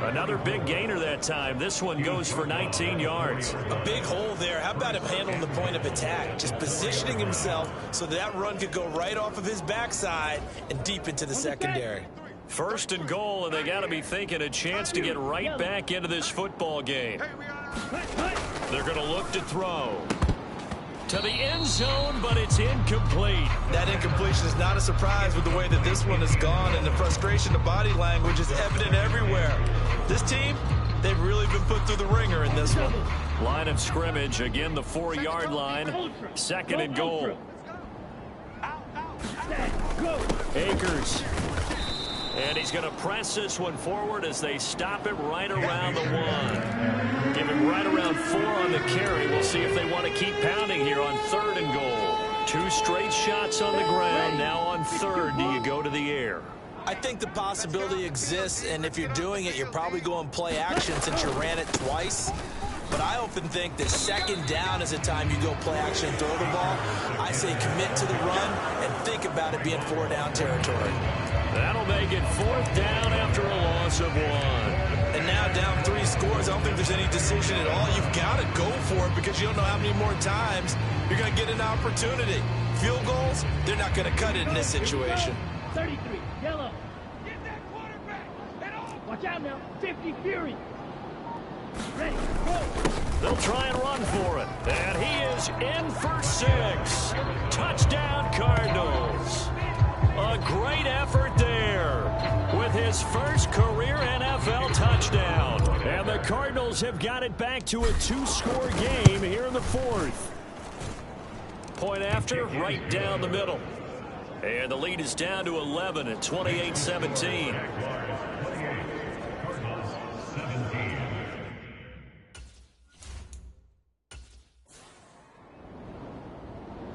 Another big gainer that time. This one goes for 19 yards. A big hole there. How about him handling the point of attack? Just positioning himself so that run could go right off of his backside and deep into the secondary. 1st and goal, and they got to be thinking a chance to get right back into this football game. They're going to look to throw to the end zone, but it's incomplete. That incompletion is not a surprise with the way that this one has gone, and the frustration of body language is evident everywhere. This team, they've really been put through the ringer in this one. Line of scrimmage, again the 4-yard line. 2nd and goal. Akers. And he's going to press this one forward as they stop him right around the 1. Give him right around 4 on the carry. We'll see if they want to keep pounding here on 3rd and goal. 2 straight shots on the ground. Now on 3rd, do you go to the air? I think the possibility exists, and if you're doing it, you're probably going play action since you ran it twice. But I often think that 2nd down is the time you go play action and throw the ball. I say commit to the run and think about it being 4-down territory. That'll make it 4th down after a loss of 1. And now down 3 scores. I don't think there's any decision at all. You've got to go for it because you don't know how many more times you're going to get an opportunity. Field goals, they're not going to cut it in this situation. 33, yellow. Get that quarterback. Watch out now. 50 Fury. Ready, go. They'll try and run for it. And he is in for 6. Touchdown, Cardinals. A great effort there with his first career NFL touchdown. And the Cardinals have got it back to a 2-score game here in the 4th. Point after, right down the middle. And the lead is down to 11 at 28-17.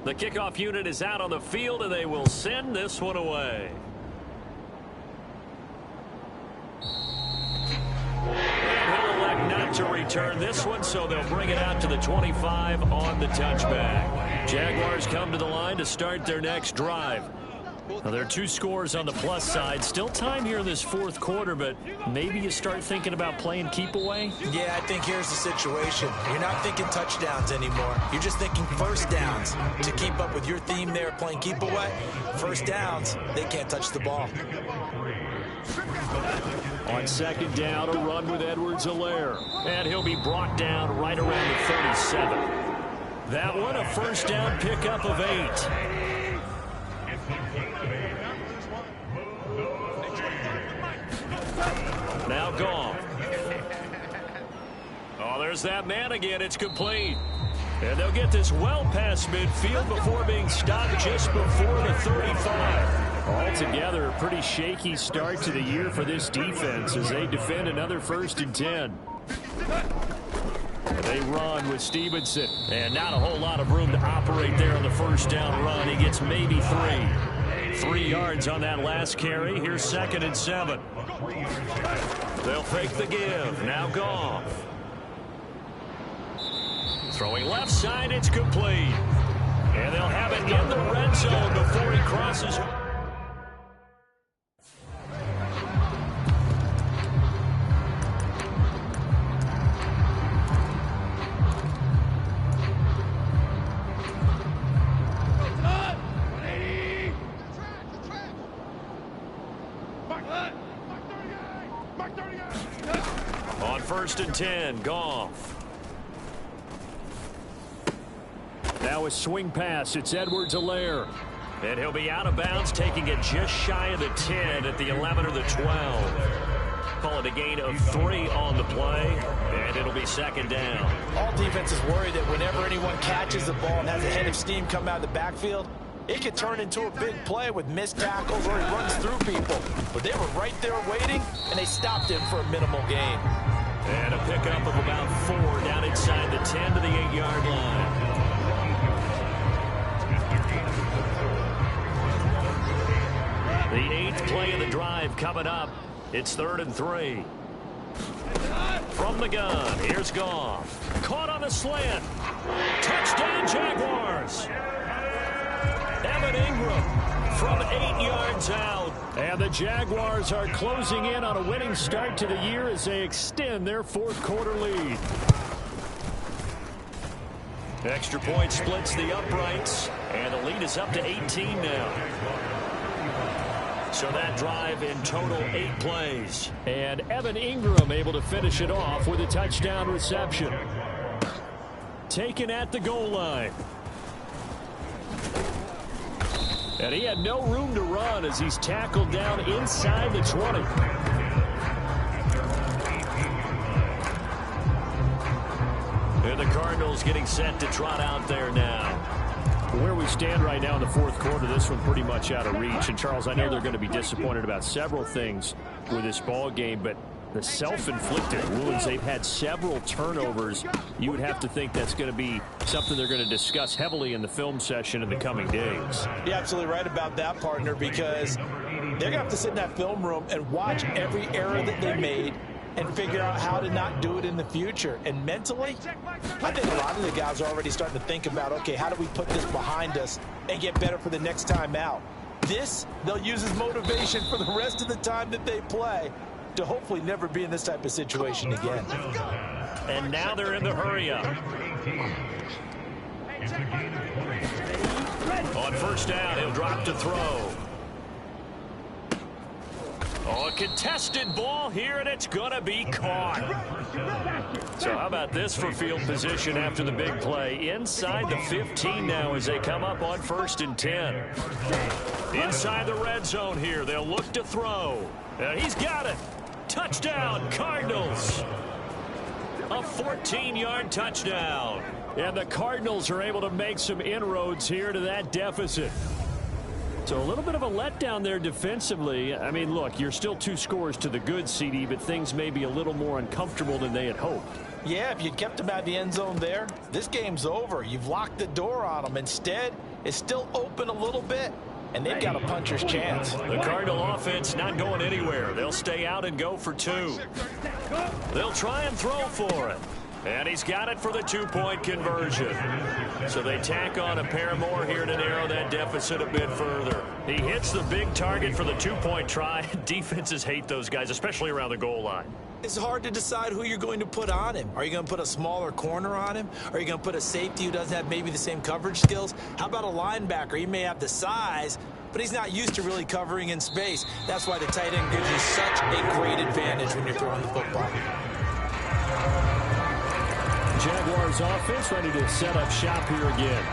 The kickoff unit is out on the field, and they will send this one away. And he'll elect not to return this one, so they'll bring it out to the 25 on the touchback. Jaguars come to the line to start their next drive. Well, there are 2 scores on the plus side. Still time here in this fourth quarter, but maybe you start thinking about playing keep away? Yeah, I think here's the situation. You're not thinking touchdowns anymore. You're just thinking first downs. To keep up with your theme there, playing keep away, first downs, they can't touch the ball. On second down, a run with Edwards-Helaire. And he'll be brought down right around the 37. That one, a first down pickup of 8. Now Goff. Oh, there's that man again. It's complete. And they'll get this well past midfield before being stopped just before the 35. Altogether, a pretty shaky start to the year for this defense as they defend another 1st and 10. They run with Stevenson. And not a whole lot of room to operate there on the first down run. He gets maybe 3. 3 yards on that last carry. Here's 2nd and 7. They'll fake the give. Now Goff. Throwing left side, it's complete. And they'll have it in the red zone before he crosses. On 1st and 10, Goff. Now a swing pass. It's Edwards-Helaire. And he'll be out of bounds, taking it just shy of the 10 at the 11 or the 12. Call it a gain of 3 on the play, and it'll be 2nd down. All defenses worry that whenever anyone catches the ball and has a head of steam come out of the backfield, it could turn into a big play with missed tackles or he runs through people. But they were right there waiting, and they stopped him for a minimal gain. And a pickup of about 4 down inside the 10 to the 8-yard line. The 8th play of the drive coming up. It's 3rd and 3. From the gun, here's Goff. Caught on the slant. Touchdown, Jaguars. Evan Ingram from 8 yards out. And the Jaguars are closing in on a winning start to the year as they extend their 4th quarter lead. Extra point splits the uprights, and the lead is up to 18 now. So that drive in total 8 plays. And Evan Ingram able to finish it off with a touchdown reception. Taken at the goal line. And he had no room to run as he's tackled down inside the 20. And the Cardinals getting set to trot out there now. Where we stand right now in the 4th quarter, this one pretty much out of reach. And, Charles, I know they're going to be disappointed about several things with this ball game, but the self-inflicted wounds, they've had several turnovers. You would have to think that's going to be something they're going to discuss heavily in the film session in the coming days. You're absolutely right about that, partner, because they're going to have to sit in that film room and watch every error that they made and figure out how to not do it in the future. And mentally, I think a lot of the guys are already starting to think about, okay, how do we put this behind us and get better for the next time out? This, they'll use as motivation for the rest of the time that they play to hopefully never be in this type of situation again. And now they're in the hurry-up. On 1st down, he'll drop to throw. Oh, a contested ball here, and it's going to be caught. So how about this for field position after the big play? Inside the 15 now as they come up on 1st and 10. Inside the red zone here. They'll look to throw. He's got it. Touchdown, Cardinals. A 14-yard touchdown. And the Cardinals are able to make some inroads here to that deficit. So a little bit of a letdown there defensively. I mean, look, you're still 2 scores to the good, CD, but things may be a little more uncomfortable than they had hoped. Yeah, if you'd kept them out of the end zone there, this game's over. You've locked the door on them. Instead, it's still open a little bit, and they've got a puncher's chance. The Cardinal offense not going anywhere. They'll stay out and go for 2. They'll try and throw for it. And he's got it for the 2-point conversion. So they tack on a pair more here to narrow that deficit a bit further. He hits the big target for the two-point try. Defenses hate those guys, especially around the goal line. It's hard to decide who you're going to put on him. Are you going to put a smaller corner on him? Are you going to put a safety who doesn't have maybe the same coverage skills? How about a linebacker? He may have the size, but he's not used to really covering in space. That's why the tight end gives you such a great advantage when you're throwing the football. Jaguars offense ready to set up shop here again.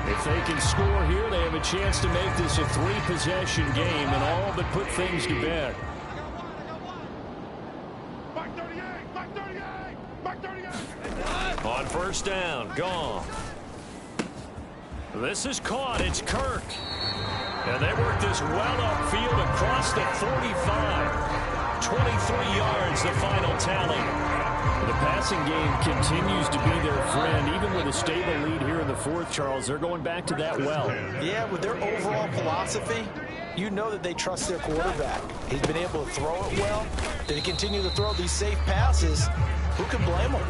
If they can score here, they have a chance to make this a 3-possession game and all but put things to bed. On first down, Goff. This is caught. It's Kirk. And they work this well upfield across the 45. 23 yards, the final tally. The passing game continues to be their friend. Even with a stable lead here in the fourth, Charles, they're going back to that well. Yeah, with their overall philosophy, you know that they trust their quarterback. He's been able to throw it well. They continue to throw these safe passes. Who can blame them?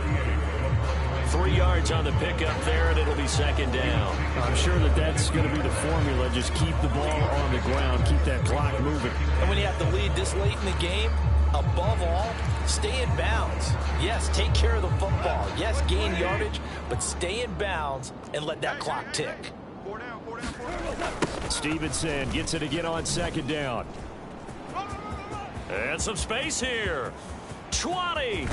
3 yards on the pickup there, and it'll be second down. I'm sure that that's going to be the formula. Just keep the ball on the ground. Keep that clock moving. And when you have the lead this late in the game, above all, stay in bounds. Yes, take care of the football. Yes, gain yardage, but stay in bounds and let that clock tick. Stevenson gets it again on second down. And some space here. 20.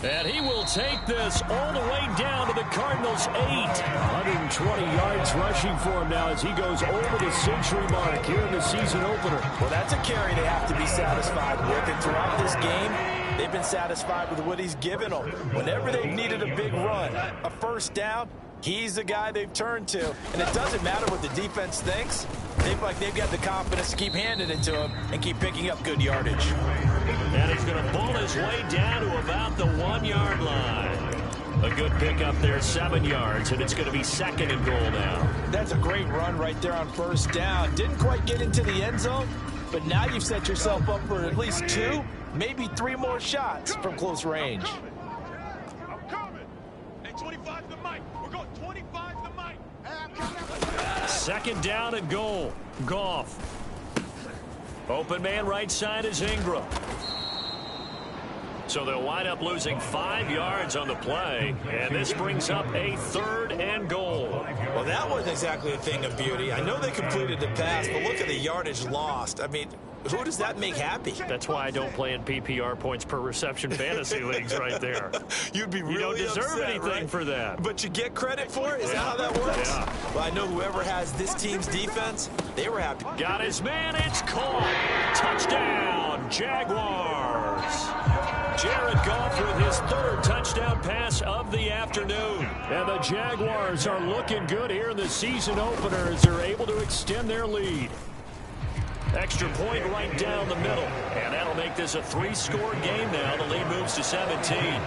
And he will take this all the way down to the Cardinals' 8. 120 yards rushing for him now as he goes over the century mark here in the season opener. Well, that's a carry they have to be satisfied with. And throughout this game, they've been satisfied with what he's given them. Whenever they've needed a big run, a first down, he's the guy they've turned to. And it doesn't matter what the defense thinks. They've got the confidence to keep handing it to him and keep picking up good yardage. And he's going to pull his way down to about the 1-yard line. A good pickup there, 7 yards, and it's going to be second and goal now. That's a great run right there on first down. Didn't quite get into the end zone, but now you've set yourself up for at least 2, maybe 3 more shots from close range. I'm coming. Hey, 25 to the mic. We're going 25 to the mic. Second down and goal. Goff. Open man right side is Ingram. So they'll wind up losing 5 yards on the play, and this brings up a 3rd and goal. Well, that wasn't exactly a thing of beauty. I know they completed the pass, but look at the yardage lost. I mean, who does that make happy? That's why I don't play in PPR points per reception fantasy leagues right there. You'd be really You don't deserve upset, anything right? for that. But you get credit for it? Is that how that works? Yeah. Well, I know whoever has this team's defense, they were happy. Got his man. It's caught. Touchdown, Jaguars. Jared Goff with his 3rd touchdown pass of the afternoon. And the Jaguars are looking good here in the season opener as they're able to extend their lead. Extra point right down the middle. And that'll make this a 3-score game now. The lead moves to 17.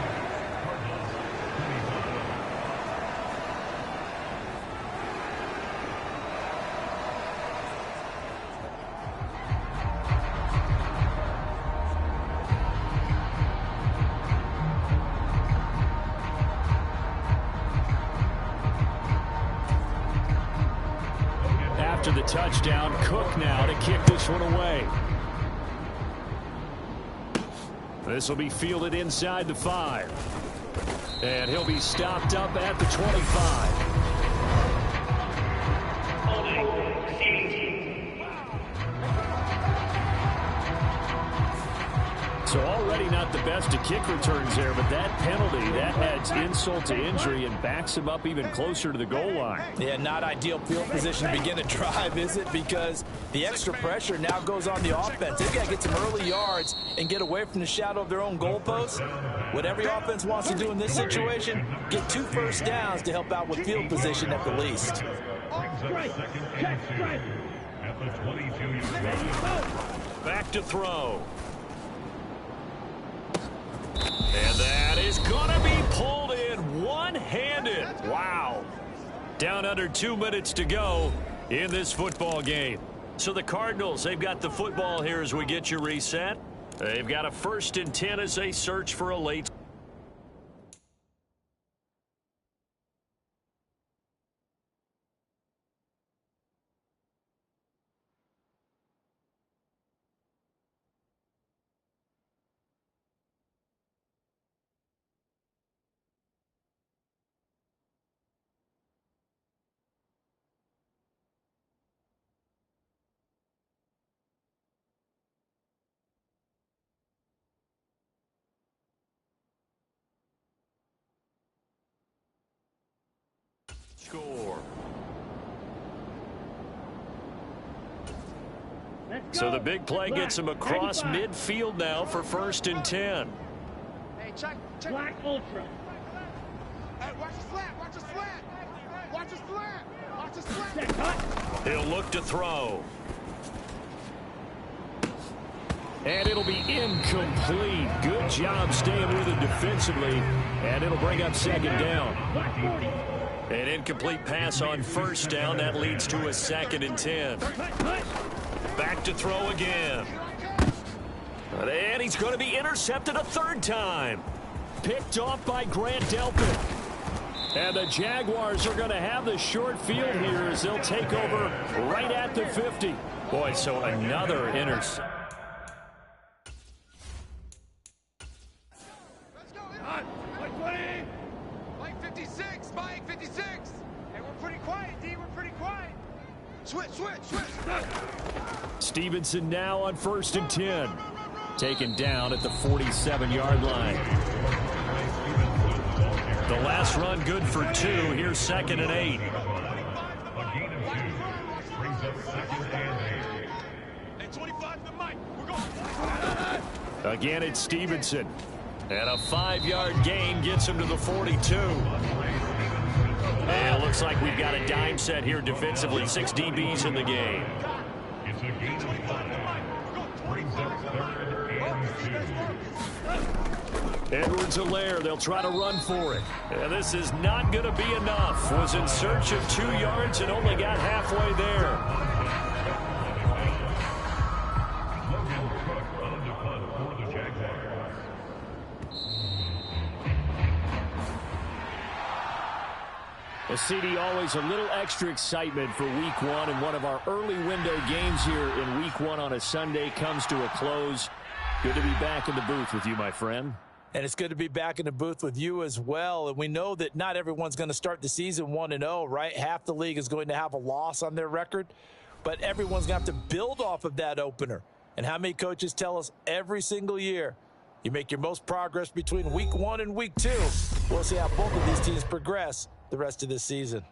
After the touchdown, Cook now to kick this one away. This will be fielded inside the 5. And he'll be stopped up at the 25. So already not the best of kick returns there, but that penalty, that adds insult to injury and backs him up even closer to the goal line. Yeah, not ideal field position to begin a drive, is it? Because the extra pressure now goes on the offense. They've got to get some early yards and get away from the shadow of their own goalposts. What every offense wants to do in this situation, get 2 first downs to help out with field position at the least. Strike. Check strike. At the 22-yard Back to throw. And that is going to be pulled in one-handed. Wow. Down under 2 minutes to go in this football game. So the Cardinals, they've got the football here as we get you reset. They've got a 1st and 10 as they search for a late So the big play gets him across midfield now for 1st and 10. Hey, check. Black Ultra. Hey, watch the slant. Watch the slant. Watch the slant. Watch the slant. Set cut. He'll look to throw. And it'll be incomplete. Good job staying with it defensively. And it'll bring up 2nd down. Black 40. An incomplete pass on 1st down. That leads to a 2nd and 10. Back to throw again. And he's going to be intercepted a 3rd time. Picked off by Grant Delpit. And the Jaguars are going to have the short field here as they'll take over right at the 50. Boy, so another interception. Let's go. Mike 20. Mike 56. Mike 56. Hey, we're pretty quiet, D. We're pretty quiet. Switch. Stevenson now on 1st and 10. Taken down at the 47-yard line. The last run good for 2. Here's 2nd and 8. A gain of 2 brings up 2nd and 8. Hey, 25 to Mike. We're going. Again, it's Stevenson. And a 5-yard gain gets him to the 42. And it looks like we've got a dime set here defensively. 6 DBs in the game. It's a gain of 5. Brings up 3rd and 2. Edwards-Helaire, they'll try to run for it. And this is not going to be enough. Was in search of 2 yards and only got halfway there. Logan Cook on the punt for the Jaguars. Well, CD, always a little extra excitement for Week 1, and one of our early window games here in Week 1 on a Sunday comes to a close. Good to be back in the booth with you, my friend. And it's good to be back in the booth with you as well. And we know that not everyone's going to start the season 1-0, right? Half the league is going to have a loss on their record, but everyone's going to have to build off of that opener. And how many coaches tell us every single year, you make your most progress between Week 1 and Week 2. We'll see how both of these teams progress the rest of this season.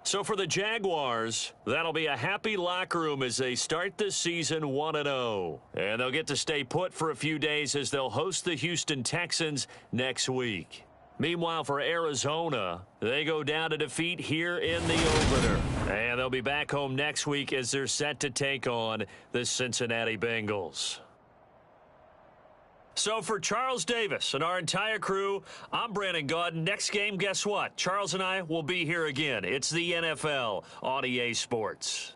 So for the Jaguars, that'll be a happy locker room as they start this season 1-0. And they'll get to stay put for a few days as they'll host the Houston Texans next week. Meanwhile, for Arizona, they go down to defeat here in the opener. And they'll be back home next week as they're set to take on the Cincinnati Bengals. So for Charles Davis and our entire crew, I'm Brandon Gaudin. Next game, guess what? Charles and I will be here again. It's the NFL on EA Sports.